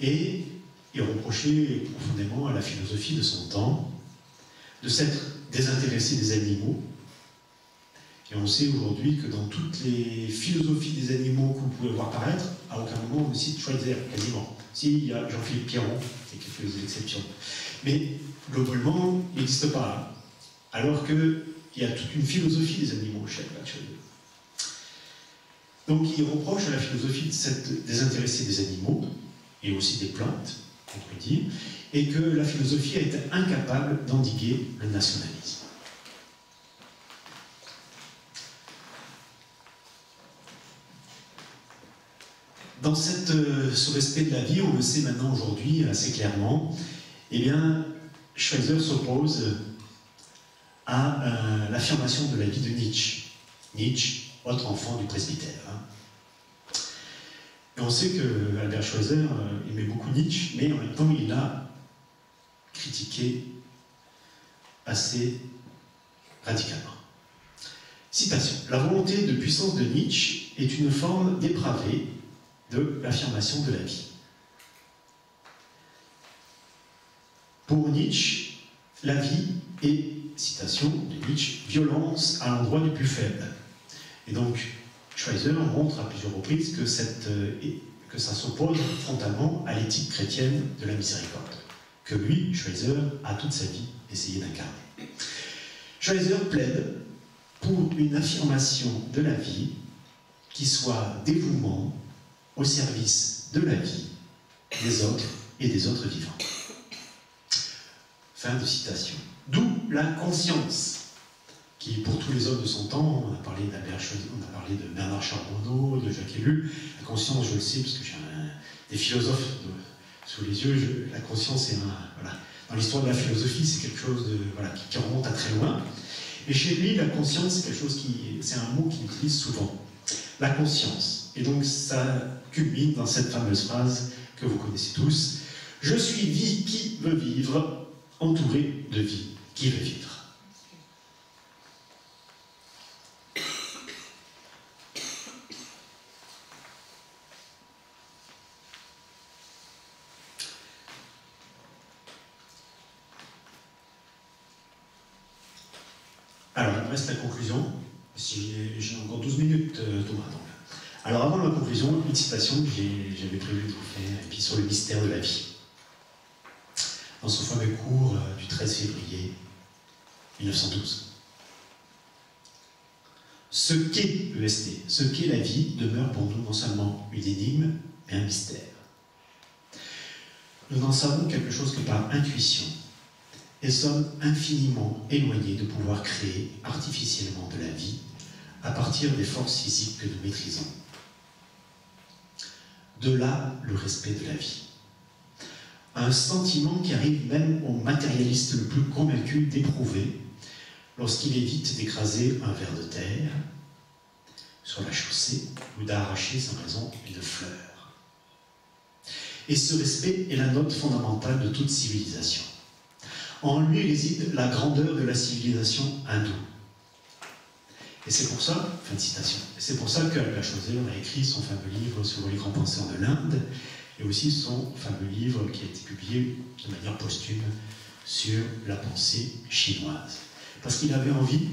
Et il reprochait profondément à la philosophie de son temps de s'être désintéressée des animaux. Et on sait aujourd'hui que dans toutes les philosophies des animaux que vous pouvez voir paraître, à aucun moment on ne cite Schweitzer, quasiment. Si, il y a Jean-Philippe Piron, il y a quelques exceptions. Mais globalement, il n'existe pas. Alors qu'il y a toute une philosophie des animaux chez Albert Schweitzer. Donc il reproche à la philosophie de s'être désintéressée des animaux, et aussi des plantes, on peut dire, et que la philosophie a été incapable d'endiguer le nationalisme. Dans ce respect de la vie, on le sait maintenant aujourd'hui assez clairement, eh bien, Schweitzer s'oppose à l'affirmation de la vie de Nietzsche. Nietzsche, autre enfant du presbytère. Hein. Et on sait que Albert Schweitzer aimait beaucoup Nietzsche, mais en même temps il l'a critiqué assez radicalement. Citation. La volonté de puissance de Nietzsche est une forme dépravée de l'affirmation de la vie. Pour Nietzsche, la vie est, citation de Nietzsche, violence à l'endroit du plus faible. Et donc, Schweitzer montre à plusieurs reprises que ça s'oppose frontalement à l'éthique chrétienne de la miséricorde, que lui, Schweitzer, a toute sa vie essayé d'incarner. Schweitzer plaide pour une affirmation de la vie qui soit dévouement au service de la vie, des autres et des autres vivants. Fin de citation. D'où la conscience, qui pour tous les hommes de son temps, on a parlé d'Albert Schweitzer, on a parlé de Bernard Charbonneau, de Jacques Ellul. La conscience, je le sais, parce que j'ai des philosophes sous les yeux, la conscience est voilà. Dans l'histoire de la philosophie, c'est quelque chose qui remonte à très loin. Et chez lui, la conscience, c'est un mot qu'il utilise souvent. La conscience. Et donc, ça culmine dans cette fameuse phrase que vous connaissez tous. Je suis vie qui veut vivre, entouré de vie qui veut vivre. Alors, il me reste la conclusion. J'ai encore 12 minutes, Thomas. Donc. Alors, avant la conclusion, une citation que j'avais prévu de vous faire, et puis sur le mystère de la vie. Dans son fameux cours du 13 février 1912. Ce qu'est EST, ce qu'est la vie, demeure pour nous non seulement une énigme, mais un mystère. Nous n'en savons quelque chose que par intuition, et sommes infiniment éloignés de pouvoir créer artificiellement de la vie à partir des forces physiques que nous maîtrisons. De là, le respect de la vie. Un sentiment qui arrive même au matérialiste le plus convaincu d'éprouver lorsqu'il évite d'écraser un ver de terre sur la chaussée ou d'arracher sans raison une fleur. Et ce respect est la note fondamentale de toute civilisation. En lui réside la grandeur de la civilisation hindoue. Et c'est pour ça, fin de citation, c'est pour ça qu'Albert Schweitzer a écrit son fameux livre sur les grands penseurs de l'Inde, et aussi son fameux livre qui a été publié de manière posthume sur la pensée chinoise. Parce qu'il avait envie,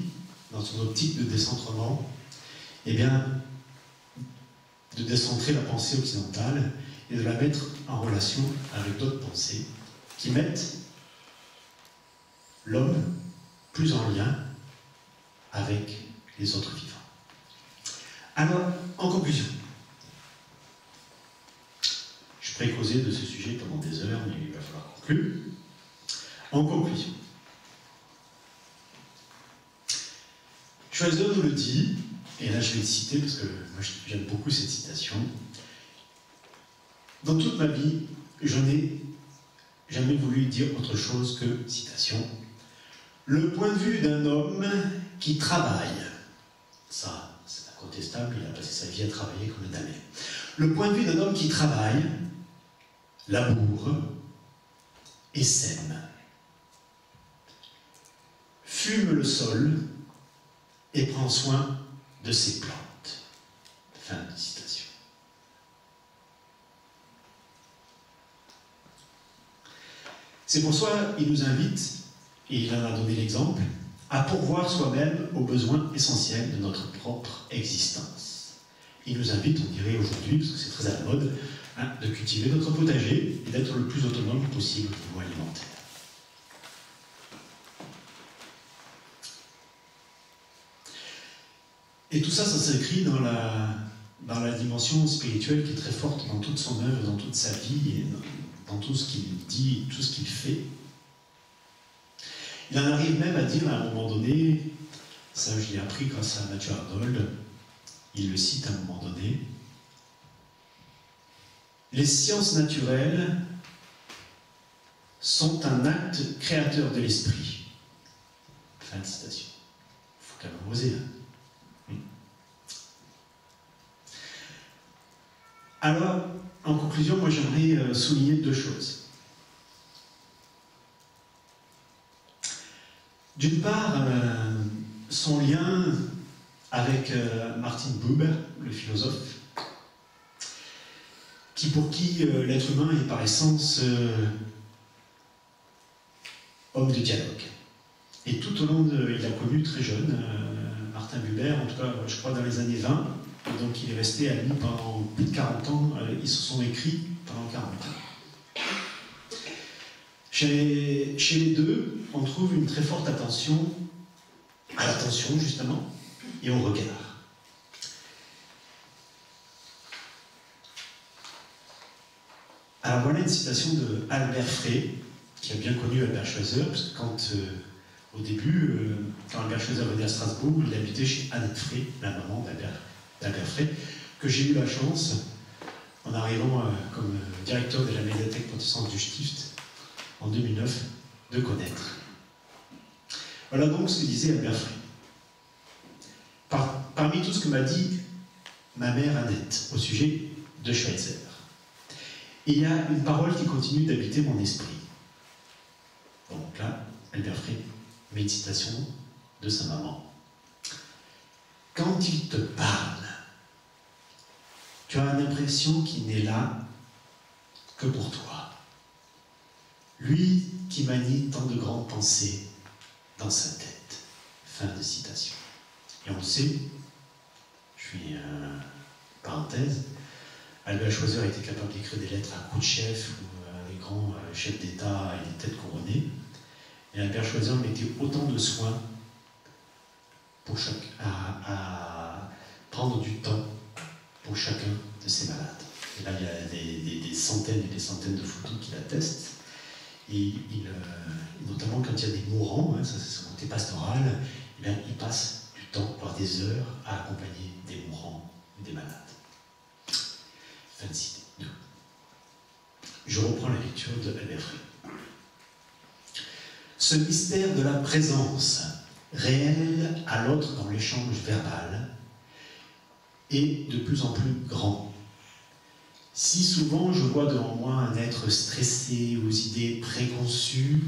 dans son optique de décentrement, eh bien, de décentrer la pensée occidentale et de la mettre en relation avec d'autres pensées qui mettent l'homme plus en lien avec les autres vivants. Alors, en conclusion, je pourrais causer de ce sujet pendant des heures, mais il va falloir conclure. En conclusion, Schweitzer nous le dit, et là je vais le citer parce que moi j'aime beaucoup cette citation. Dans toute ma vie, je n'ai jamais voulu dire autre chose que, citation, le point de vue d'un homme qui travaille. Ça, c'est incontestable, il a passé sa vie à travailler comme un damné. Le point de vue d'un homme qui travaille, laboure et sème, fume le sol et prend soin de ses plantes. Fin de citation. C'est pour ça qu'il nous invite, et il en a donné l'exemple, à pourvoir soi-même aux besoins essentiels de notre propre existence. Il nous invite, on dirait aujourd'hui, parce que c'est très à la mode, de cultiver notre potager et d'être le plus autonome possible au niveau alimentaire. Et tout ça, ça s'inscrit dans la dimension spirituelle qui est très forte dans toute son œuvre, dans toute sa vie, et dans tout ce qu'il dit, tout ce qu'il fait. Il en arrive même à dire à un moment donné, ça je l'ai appris grâce à Mathieu Arnold, il le cite à un moment donné, les sciences naturelles sont un acte créateur de l'esprit. Fin de citation. Il faut quand même oser. Hein. Alors, en conclusion, moi j'aimerais souligner deux choses. D'une part, son lien avec Martin Buber, le philosophe, pour qui l'être humain est par essence homme de dialogue. Et tout au long il a connu très jeune, Martin Buber, en tout cas je crois dans les années 20, et donc il est resté à lui pendant plus de 40 ans, ils se sont écrits pendant 40 ans. Chez les deux, on trouve une très forte attention à l'attention justement, et au regard. Alors voilà une citation de Albert Frey, qui a bien connu Albert Schweitzer, parce que au début, quand Albert Schweitzer venait à Strasbourg, il habitait chez Annette Frey, la maman d'Albert Frey, que j'ai eu la chance, en arrivant comme directeur de la médiathèque protestante du Stift, en 2009, de connaître. Voilà donc ce que disait Albert Frey. Parmi tout ce que m'a dit ma mère Annette au sujet de Schweitzer, il y a une parole qui continue d'habiter mon esprit. Donc là, Albert Frey met une citation de sa maman. Quand il te parle, tu as l'impression qu'il n'est là que pour toi. Lui qui manie tant de grandes pensées dans sa tête. Fin de citation. Et on le sait, je fais parenthèse, Albert Schweitzer était capable d'écrire des lettres à coups de chef ou à des grands chefs d'État et des têtes couronnées. Et Albert Schweitzer mettait autant de soin à prendre du temps pour chacun de ses malades. Et là, il y a des centaines et des centaines de photos qui l'attestent. Et notamment quand il y a des mourants, ça c'est son côté pastoral, il passe du temps, voire des heures, à accompagner des mourants ou des malades. Fin de citation. Je reprends la lecture de Albert Frey. Ce mystère de la présence réelle à l'autre dans l'échange verbal est de plus en plus grand. Si souvent je vois devant moi un être stressé aux idées préconçues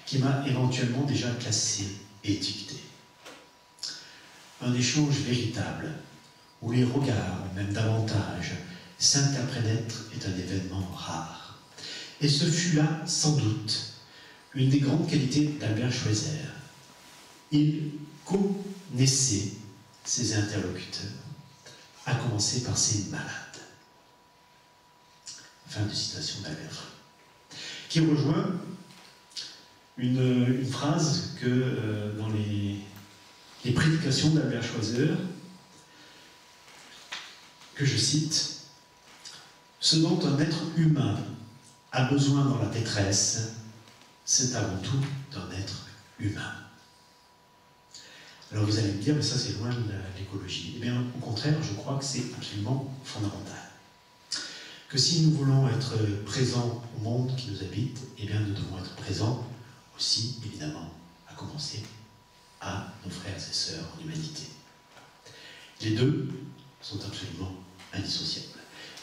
qui m'a éventuellement déjà classé et étiqueté. Un échange véritable où les regards, même davantage, s'interpénètrent est un événement rare. Et ce fut là, sans doute, une des grandes qualités d'Albert Schweitzer. Il connaissait ses interlocuteurs, à commencer par ses malades. Fin de citation d'Albert Frey. Qui rejoint une phrase que dans les prédications d'Albert Schweitzer, que je cite, « Ce dont un être humain a besoin dans la détresse, c'est avant tout d'un être humain. » Alors vous allez me dire, mais ça c'est loin de l'écologie. Eh bien, au contraire, je crois que c'est absolument fondamental. Que si nous voulons être présents au monde qui nous habite, eh bien nous devons être présents aussi, évidemment, à commencer à nos frères et sœurs en humanité. Les deux sont absolument indissociables.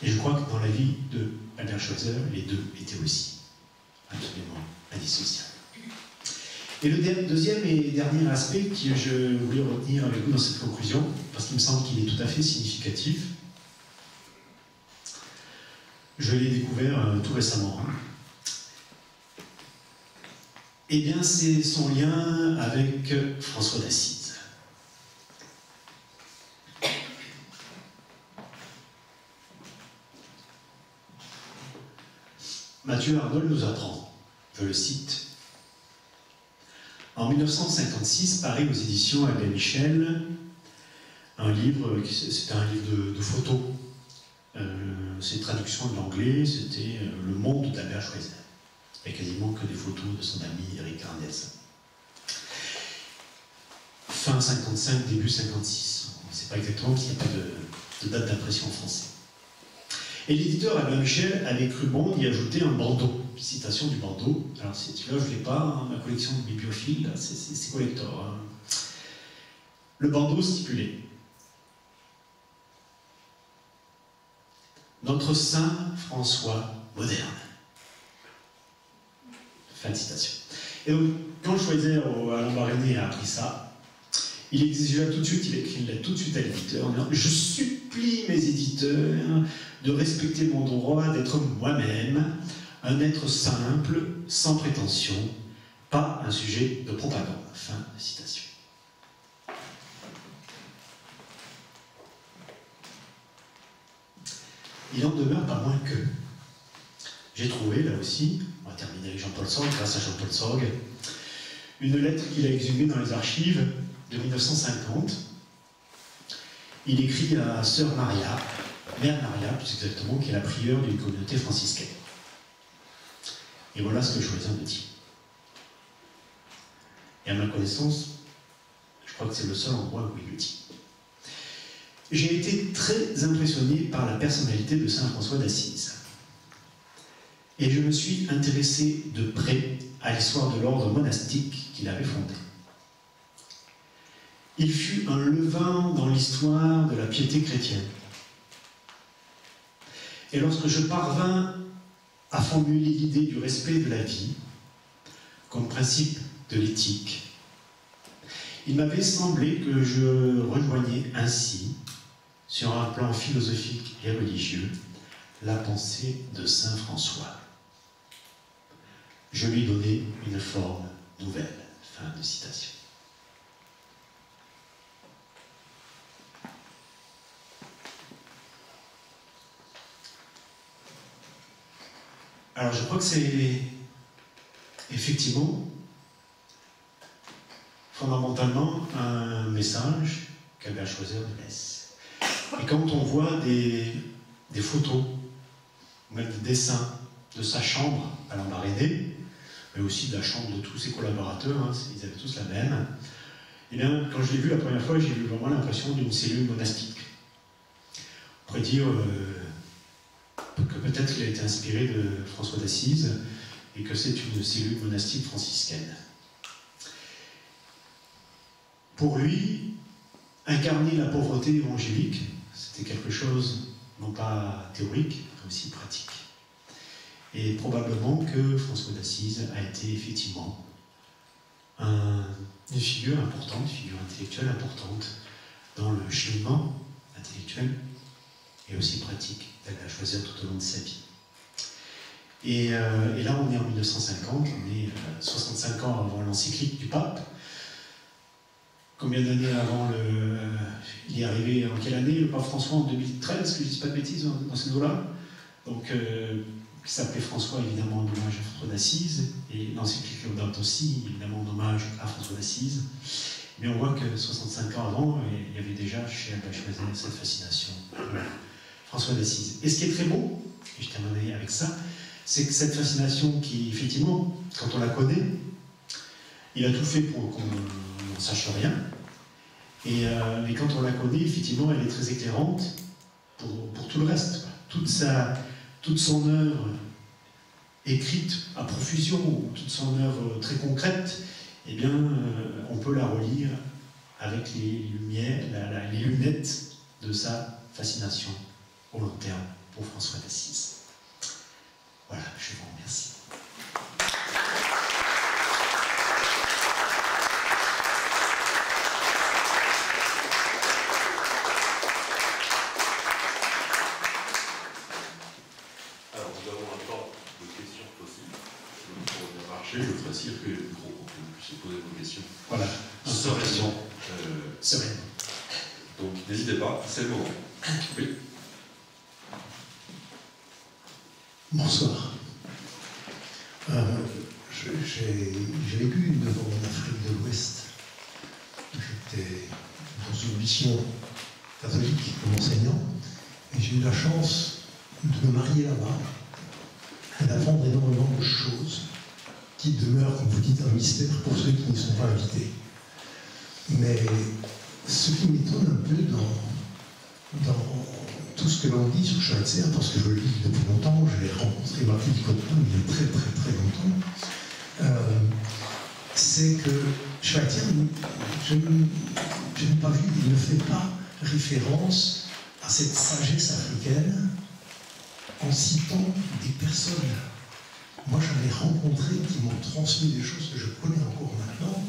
Et je crois que dans la vie de Albert Schweitzer, les deux étaient aussi absolument indissociables. Et le deuxième et dernier aspect que je voulais retenir avec vous dans cette conclusion, parce qu'il me semble qu'il est tout à fait significatif, je l'ai découvert tout récemment. Eh bien, c'est son lien avec François d'Assise. Mathieu Arnold nous apprend, je le cite, en 1956 paraît aux éditions Abbé Michel un livre, c'était un livre de photos. Ses traductions de l'anglais, c'était Le Monde d'Albert Schweitzer. Il n'y a quasiment que des photos de son ami Eric Arnels. Fin 55, début 56. On ne sait pas exactement qu'il n'y a pas de date d'impression en français. Et l'éditeur Abbé Michel avait cru bon d'y ajouter un bandeau, une citation du bandeau. Alors celui-là, je ne l'ai pas, hein, ma collection de bibliophiles, c'est collector. Hein. Le bandeau stipulé. notre Saint François moderne. Fin de citation. Et donc, quand Schweitzer, à Lambaréné, a appris ça, il exigea tout de suite, il écrit tout de suite à l'éditeur en disant « Je supplie mes éditeurs de respecter mon droit d'être moi-même, un être simple, sans prétention, pas un sujet de propagande. » Fin de citation. Il en demeure pas moins que j'ai trouvé, là aussi, on va terminer avec Jean-Paul Sorgue, grâce à Jean-Paul Sorgue, une lettre qu'il a exhumée dans les archives de 1950. Il écrit à Sœur Maria, Mère Maria, plus exactement, qui est la prieure d'une communauté franciscaine. Et voilà ce que Schweitzer me dit. Et à ma connaissance, je crois que c'est le seul endroit où il le dit. J'ai été très impressionné par la personnalité de saint François d'Assise. Et je me suis intéressé de près à l'histoire de l'ordre monastique qu'il avait fondé. Il fut un levain dans l'histoire de la piété chrétienne. Et lorsque je parvins à formuler l'idée du respect de la vie comme principe de l'éthique, il m'avait semblé que je rejoignais ainsi, sur un plan philosophique et religieux, la pensée de saint François. Je lui donnais une forme nouvelle. Fin de citation. Alors je crois que c'est effectivement fondamentalement un message qu'Albert Schweitzer nous laisse. Et quand on voit des photos, ou même des dessins de sa chambre à Lambaréné, mais aussi de la chambre de tous ses collaborateurs, hein, ils avaient tous la même, et bien quand je l'ai vu la première fois, j'ai eu vraiment l'impression d'une cellule monastique. On pourrait dire que peut-être il a été inspiré de François d'Assise et que c'est une cellule monastique franciscaine. Pour lui, incarner la pauvreté évangélique, c'était quelque chose non pas théorique, mais aussi pratique. Et probablement que François d'Assise a été effectivement une figure importante, une figure intellectuelle importante dans le cheminement intellectuel et aussi pratique d'Albert Schweitzer tout au long de sa vie. Et là, on est en 1950, on est 65 ans avant l'encyclique du pape. Combien d'années avant il est arrivé en quelle année? Le pape François en 2013, que je ne dis pas de bêtises dans ces eaux-là. Donc, qui s'appelait François, évidemment, en hommage à François d'Assise, et l'encyclique Laudato Si, évidemment, en hommage à François d'Assise. Mais on voit que 65 ans avant, il y avait déjà chez Albert Schweitzer cette fascination pour François d'Assise. Et ce qui est très beau, et je terminerai avec ça, c'est que cette fascination qui, effectivement, quand on la connaît, il a tout fait pour qu'on n'en sache rien. Et quand on la connaît, effectivement, elle est très éclairante pour tout le reste. Toute son œuvre écrite à profusion, ou toute son œuvre très concrète, eh bien, on peut la relire avec les lunettes de sa fascination au long terme pour François d'Assise. Voilà, je vous remercie. Alors, nous avons un temps de questions possibles. Pour bien marcher, je ferai circuler le micro pour que vous puissiez poser vos questions. Voilà. Sereinement. Sereinement. Donc, n'hésitez pas, c'est le moment. Oui. Bonsoir. J'ai vécu 9 ans en Afrique de l'Ouest. J'étais dans une mission catholique comme enseignant et j'ai eu la chance de me marier là-bas et d'apprendre énormément de choses qui demeurent, comme vous dites, un mystère pour ceux qui ne sont pas invités. Mais ce qui m'étonne un peu dans tout ce que l'on dit sur Schweitzer, parce que je le lis depuis longtemps, je l'ai rencontré Martin Cottman il y a très très très longtemps, c'est que Schweitzer, je n'ai pas vu, il ne fait pas référence à cette sagesse africaine en citant des personnes. Moi, j'en ai rencontré qui m'ont transmis des choses que je connais encore maintenant.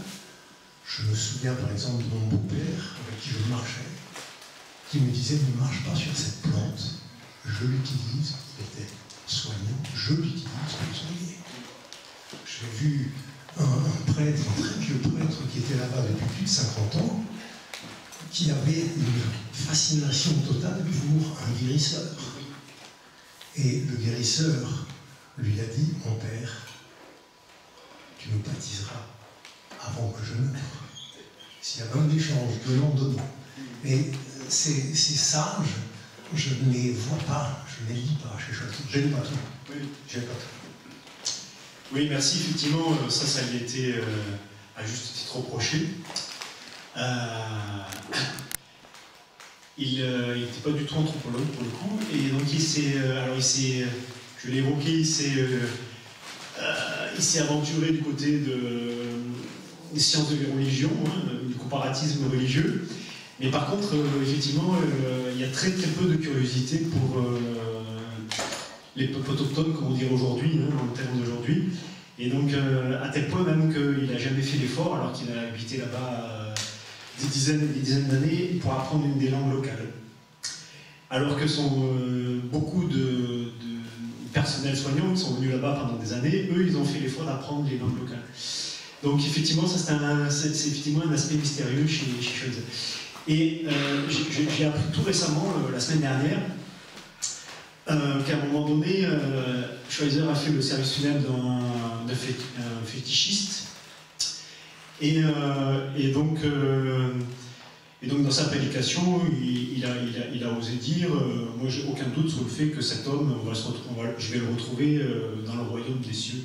Je me souviens par exemple de mon beau-père avec qui je marchais, qui me disait « ne marche pas sur cette plante, je l'utilise », il était soignant, je l'utilise pour soigner. J'ai vu un prêtre, un très vieux prêtre qui était là-bas depuis plus de 50 ans, qui avait une fascination totale pour un guérisseur. Et le guérisseur lui a dit « Mon père, tu me baptiseras avant que je meure. » S'il y a un échange de lendemain. Et ces sages, je ne les vois pas, je ne les lis pas chez Choiseul. Je n'ai pas tout. Oui. J'ai pas tout. Oui, merci. Effectivement, ça lui a été à juste titre reproché. Il n'était pas du tout anthropologue pour le coup, et donc je l'ai évoqué, il s'est aventuré du côté des sciences de la religion, du comparatisme religieux. Mais par contre, effectivement, il y a très très peu de curiosité pour les peuples autochtones, comme on dirait aujourd'hui, en termes d'aujourd'hui. Et donc, à tel point même qu'il n'a jamais fait l'effort, alors qu'il a habité là-bas des dizaines et des dizaines d'années, pour apprendre une des langues locales. Alors que beaucoup de personnels soignants qui sont venus là-bas pendant des années, eux, ils ont fait l'effort d'apprendre les langues locales. Donc, effectivement, ça c'est effectivement un aspect mystérieux chez Choiseul. Et j'ai appris tout récemment, la semaine dernière, qu'à un moment donné, Choiseul a fait le service funèbre d'un fétichiste. Et donc dans sa prédication, il a osé dire moi j'ai aucun doute sur le fait que cet homme, je vais le retrouver dans le royaume des cieux.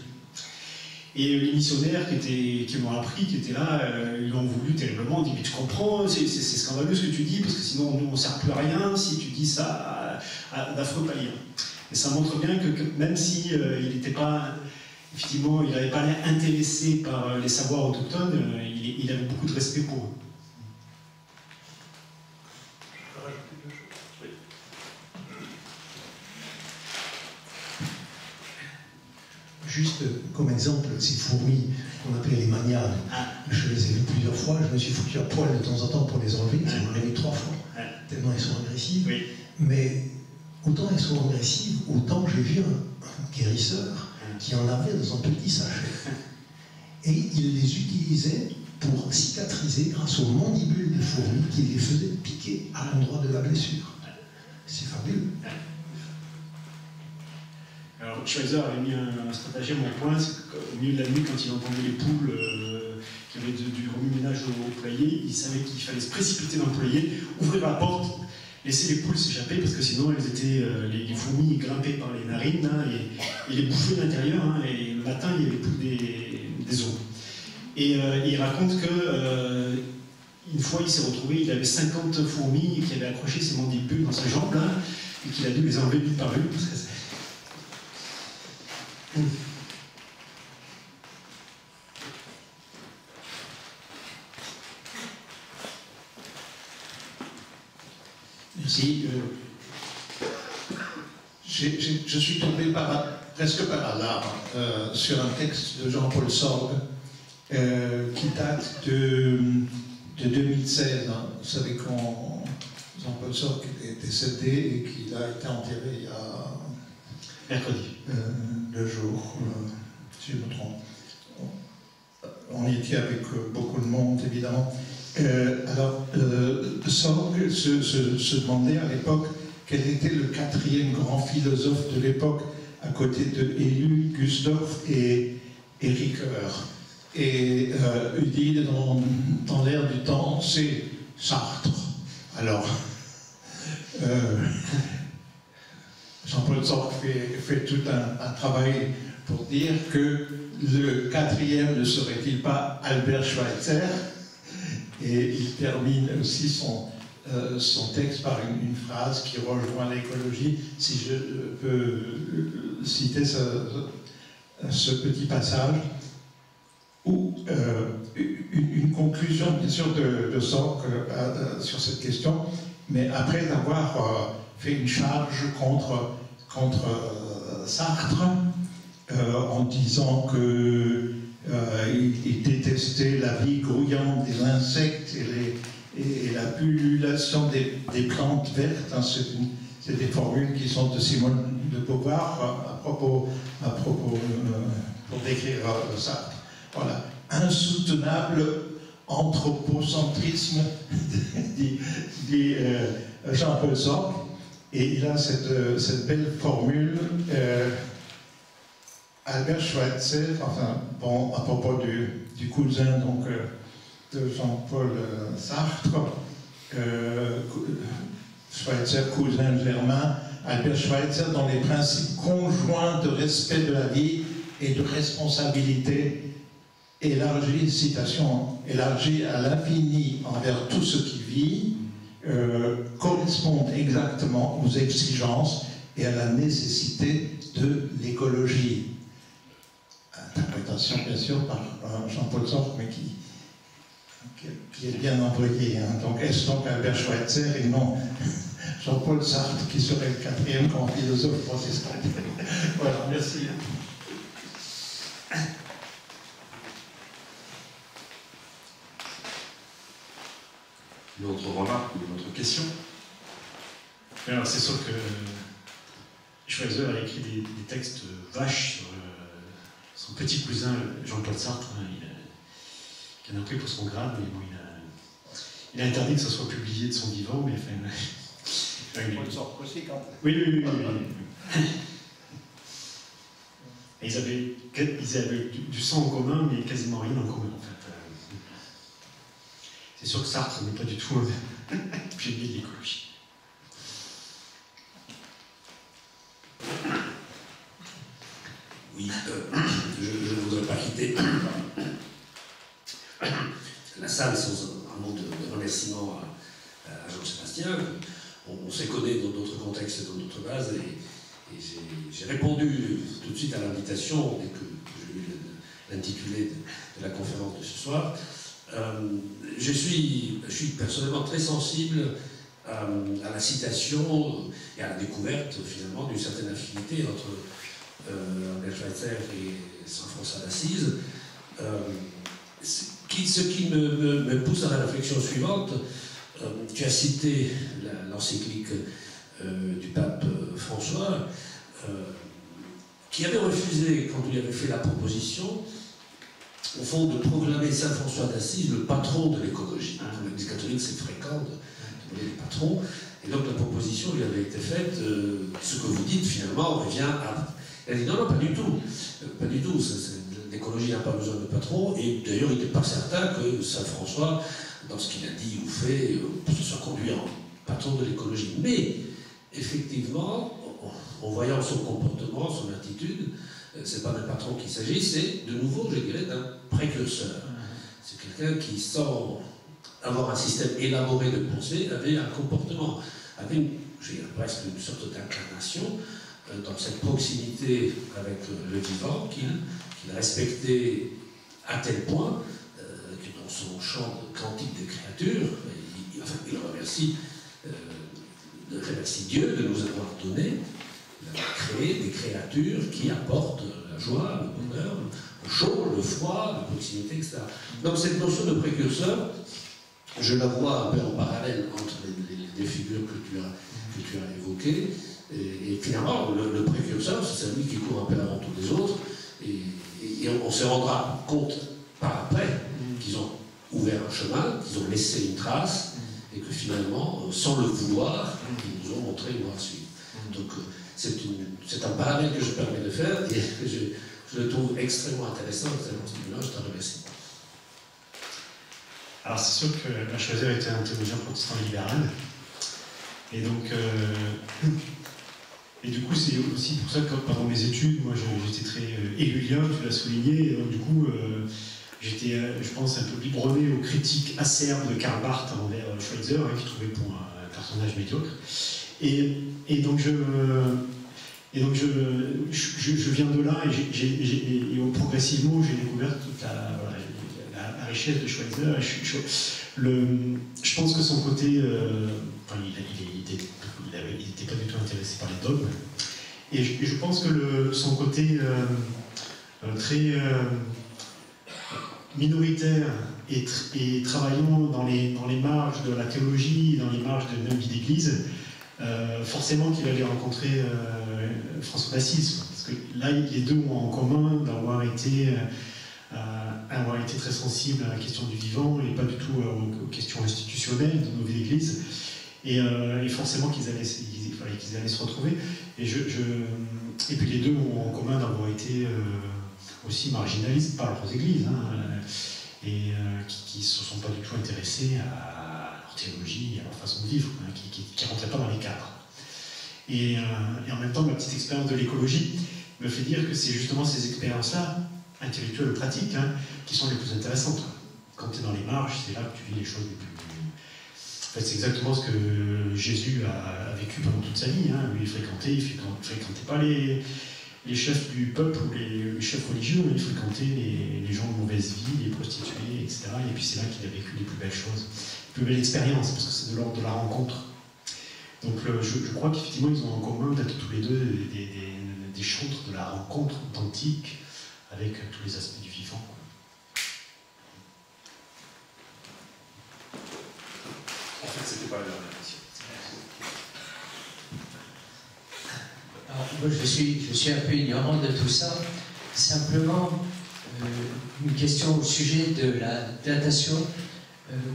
Et les missionnaires qui m'ont appris, qui étaient là, ils l'ont voulu terriblement, ils ont dit mais tu comprends, c'est scandaleux ce que tu dis, parce que sinon nous on ne sert plus à rien si tu dis ça à d'affreux païens. Et ça montre bien que même si il n'était pas, effectivement, il n'avait pas l'air intéressé par les savoirs autochtones, il avait beaucoup de respect pour eux. Juste comme exemple, ces fourmis qu'on appelait les maniades, je les ai vues plusieurs fois, je me suis foutu à poil de temps en temps pour les enlever, ça m'en arrivé 3 fois, tellement elles sont agressives. Oui. Mais autant elles sont agressives, autant j'ai vu un guérisseur qui en avait dans un petit sachet. Et il les utilisait pour cicatriser grâce aux mandibules des fourmis qui les faisaient piquer à l'endroit de la blessure. C'est fabuleux. Alors, Choiseul avait mis un stratagème au point, c'est qu'au milieu de la nuit, quand il entendait les poules qui avaient du remue-ménage au poulailler, il savait qu'il fallait se précipiter dans le poulailler, ouvrir la porte, laisser les poules s'échapper, parce que sinon les fourmis grimpaient par les narines et les bouffaient de l'intérieur, et le matin il y avait plus des os. Et il raconte que une fois il s'est retrouvé, il avait 50 fourmis qui avaient accroché ses mandibules dans sa jambe, et qu'il a dû les enlever une par une. Merci. Je suis tombé presque par hasard sur un texte de Jean-Paul Sorgue qui date de 2016. Vous savez quand Jean-Paul Sorgue est décédé et qu'il a été enterré il y a mercredi. 2 jours, si je me trompe. On y était avec beaucoup de monde, évidemment. Alors, Sorgue se demandait à l'époque quel était le 4e grand philosophe de l'époque, à côté de Élu, Gusdorf et Ricoeur. Et il dit dans l'air du temps, c'est Sartre. Alors, Jean-Paul Sorgue fait tout un travail pour dire que le 4e ne serait-il pas Albert Schweitzer? Et il termine aussi son texte par une phrase qui rejoint l'écologie, si je peux citer ce petit passage, où une conclusion, bien sûr, de Sorgue sur cette question, mais après avoir fait une charge contre contre Sartre en disant qu'il détestait la vie grouillante des insectes et la pullulation des plantes vertes. Hein, c'est des formules qui sont de Simone de Beauvoir pour décrire Sartre. Voilà. Insoutenable anthropocentrisme, dit Jean-Paul Sartre. Et il a cette belle formule, Albert Schweitzer, enfin, bon, à propos du cousin donc, de Jean-Paul Sartre, Schweitzer, cousin germain, Albert Schweitzer, dans les principes conjoints de respect de la vie et de responsabilité, élargi, citation, élargi à l'infini envers tout ce qui vit, correspondent exactement aux exigences et à la nécessité de l'écologie. Interprétation, bien sûr, par Jean-Paul Sartre, mais qui est bien employée. Hein. Donc, est-ce donc Albert Schweitzer et non Jean-Paul Sartre qui serait le quatrième grand philosophe protestant? Voilà, merci. Une autre remarque ou une autre question? Alors, c'est sûr que Schweitzer a écrit des textes vaches sur son petit cousin Jean-Paul Sartre, hein, qui en a pris pour son grade, mais bon, il a interdit que ça soit publié de son vivant, mais enfin... Jean-Paul Sartre aussi, quand même. Oui. Et ils avaient du sang en commun, mais quasiment rien en commun, en fait. C'est sûr que Sartre n'est pas du tout un pionnier de l'écologie. Oui, je ne voudrais pas quitter la salle sans un mot de remerciement à Jean-Sébastien. On s'est connus dans d'autres contextes et dans d'autres bases, et j'ai répondu tout de suite à l'invitation dès que j'ai lu l'intitulé de la conférence de ce soir. Je suis personnellement très sensible à la citation et à la découverte finalement d'une certaine affinité entre Albert Schweitzer et Saint François d'Assise, ce qui me pousse à la réflexion suivante. Tu as cité l'encyclique du pape François, qui avait refusé, quand il avait fait la proposition, au fond, de proclamer Saint François d'Assise le patron de l'écologie. Dans l'Église catholique, c'est fréquent de donner les patrons. Et donc la proposition lui avait été faite, ce que vous dites finalement revient à... Elle dit non, pas du tout. Pas du tout. L'écologie n'a pas besoin de patron. Et d'ailleurs, il n'était pas certain que Saint François, dans ce qu'il a dit ou fait, se soit conduit en patron de l'écologie. Mais, effectivement, en voyant son comportement, son attitude, c'est pas d'un patron qu'il s'agit, c'est de nouveau, je dirais, d'un précurseur. C'est quelqu'un qui, sans avoir un système élaboré de pensée, avait un comportement, avait presque une sorte d'incarnation dans cette proximité avec le vivant qu'il respectait à tel point que dans son chant de cantique des créatures, il remercie Dieu de nous avoir donné, créé des créatures qui apportent la joie, le bonheur, le chaud, le froid, la proximité, etc. Donc cette notion de précurseur, je la vois un peu en parallèle entre les figures que tu as évoquées. Et finalement, le précurseur, c'est celui qui court un peu avant tous les autres. Et on se rendra compte par après qu'ils ont ouvert un chemin, qu'ils ont laissé une trace, et que finalement, sans le vouloir, ils nous ont montré où à suivre. Donc c'est un parallèle que je permets de faire, et que je le trouve extrêmement intéressant, extrêmement stimulant. Je te remercie. Alors c'est sûr que la Schweitzer était un théologien protestant libéral. Et donc... Et du coup, c'est aussi pour ça que pendant mes études, moi j'étais très hégélien, tu l'as souligné, et donc du coup, j'étais, je pense, un peu biberonné aux critiques acerbes de Karl Barth envers Schweitzer, hein, qui trouvait pour un personnage médiocre. Et donc je viens de là, et progressivement, j'ai découvert toute la richesse de Schweitzer. Je pense que son côté... il n'était pas du tout intéressé par les dogmes. Et je pense que son côté très minoritaire et travaillant dans les marges de la théologie, dans les marges de notre vie d'église, forcément qu'il allait rencontrer François d'Assise. Parce que là, les deux ont en commun d'avoir été très sensibles à la question du vivant et pas du tout aux questions institutionnelles de nos vies d'église. Et forcément il fallait qu'ils allaient se retrouver. Et puis les deux ont en commun d'avoir été aussi marginalistes par leurs églises, et qui ne se sont pas du tout intéressés à leur théologie, à leur façon de vivre, qui ne rentraient pas dans les cadres. Et en même temps, ma petite expérience de l'écologie me fait dire que c'est justement ces expériences-là, intellectuelles ou pratiques, qui sont les plus intéressantes. Quand tu es dans les marges, c'est là que tu vis les choses les plus... En fait, c'est exactement ce que Jésus a vécu pendant toute sa vie. Lui, il fréquentait pas les chefs du peuple ou les chefs religieux, il fréquentait les gens de mauvaise vie, les prostituées, etc. Et puis c'est là qu'il a vécu les plus belles choses, les plus belles expériences, parce que c'est de l'ordre de la rencontre. Donc je crois qu'effectivement, ils ont en commun d'être tous les deux des chantres de la rencontre authentique avec tous les aspects du vivant. En fait, c'était pas la dernière question. Alors, moi, je suis un peu ignorant de tout ça. Simplement, une question au sujet de la datation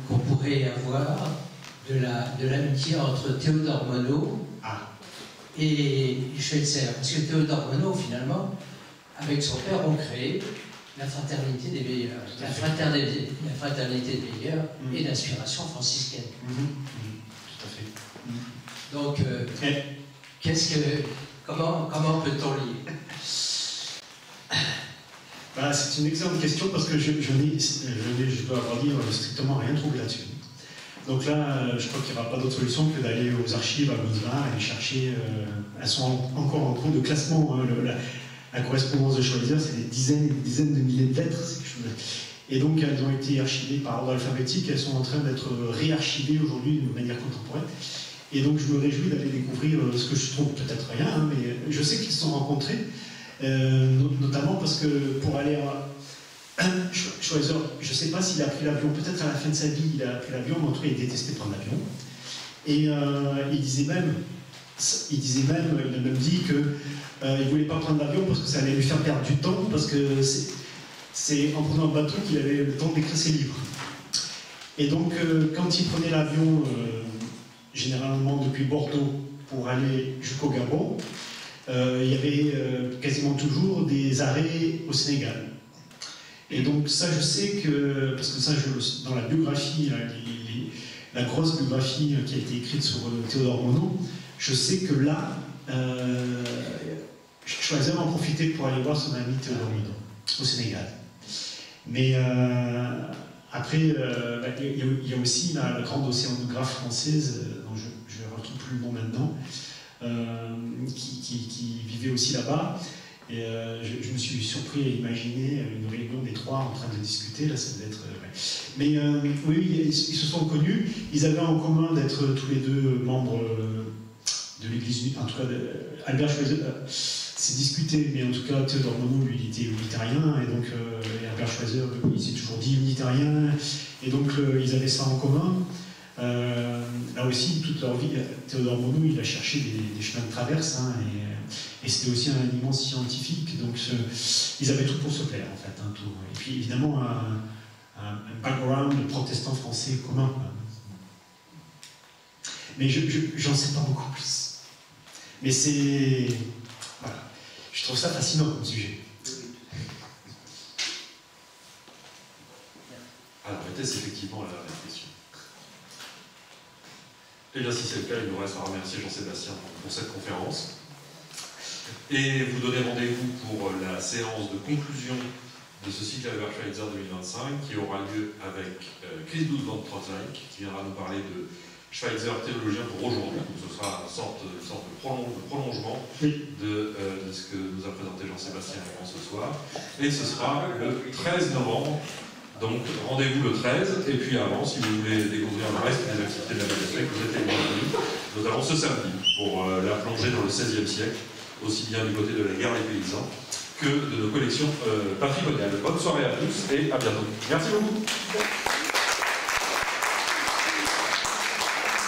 qu'on pourrait avoir de l'amitié entre Théodore Monod et Schweitzer. Parce que Théodore Monod, finalement, avec son père, ont créé la fraternité des veilleurs. La fraternité des veilleurs et l'inspiration franciscaine. Tout à fait. Donc, comment peut-on lier? C'est une excellente question parce que je dois avoir dit strictement rien trouvé là-dessus. Donc là, je crois qu'il n'y aura pas d'autre solution que d'aller aux archives à Goslar et chercher. Elles sont encore en cours de classement. La correspondance de Schweitzer, c'est des dizaines et des dizaines de milliers de lettres. Et donc, elles ont été archivées par ordre alphabétique. Elles sont en train d'être réarchivées aujourd'hui de manière contemporaine. Et donc, je me réjouis d'aller découvrir ce que je trouve peut-être rien, mais je sais qu'ils se sont rencontrés, notamment parce que pour aller à Schweitzer, je ne sais pas s'il a pris l'avion, peut-être à la fin de sa vie, il a pris l'avion, mais en tout cas, il détestait prendre l'avion. Et il disait même, il a même dit qu'il ne voulait pas prendre l'avion parce que ça allait lui faire perdre du temps, parce que c'est en prenant le bateau qu'il avait le temps d'écrire ses livres. Et donc, quand il prenait l'avion, généralement depuis Bordeaux, pour aller jusqu'au Gabon, il y avait quasiment toujours des arrêts au Sénégal. Et donc ça, je sais que, parce que ça, dans la biographie, la grosse biographie qui a été écrite sur Théodore Monod, je sais que là, Schweitzer en profitait pour aller voir son ami Théodore Monod, au Sénégal. Mais après, il y a aussi la grande océanographe française, dont je ne retrouve plus le nom maintenant, qui vivait aussi là-bas. Et je me suis surpris à imaginer une réunion des trois en train de discuter. Là, ça devait être. Mais oui, ils se sont connus. Ils avaient en commun d'être tous les deux membres de l'Église unie. En tout cas, Albert Schweitzer s'est discuté, mais en tout cas, Théodore Monod, lui, il était unitarien. Et donc, Albert Schweitzer, il s'est toujours dit unitarien. Et donc, ils avaient ça en commun. Là aussi, toute leur vie, Théodore Monod, il a cherché des chemins de traverse, et c'était aussi un immense scientifique, donc ils avaient tout pour se plaire, en fait. Tout. Et puis, évidemment, un background de protestant français commun. Mais j'en sais pas beaucoup plus. Mais c'est... Voilà. Je trouve ça fascinant comme sujet. Alors, était-ce effectivement la question? Et bien, si c'est le cas, il nous reste à remercier Jean-Sébastien pour cette conférence. Et vous donner rendez-vous pour la séance de conclusion de ce cycle Albert Schweitzer 2025, qui aura lieu avec Chris Doud van Trotzeijk, qui viendra nous parler de Schweitzer théologien pour aujourd'hui. Ce sera une sorte de prolongement de ce que nous a présenté Jean-Sébastien ce soir. Et ce sera le 13 novembre. Donc rendez-vous le 13, et puis avant, si vous voulez découvrir le reste des activités de la médiathèque, vous êtes les bienvenus, notamment ce samedi, pour la plongée dans le XVIe siècle, aussi bien du côté de la guerre des paysans que de nos collections patrimoniales. Bonne soirée à tous et à bientôt. Merci beaucoup.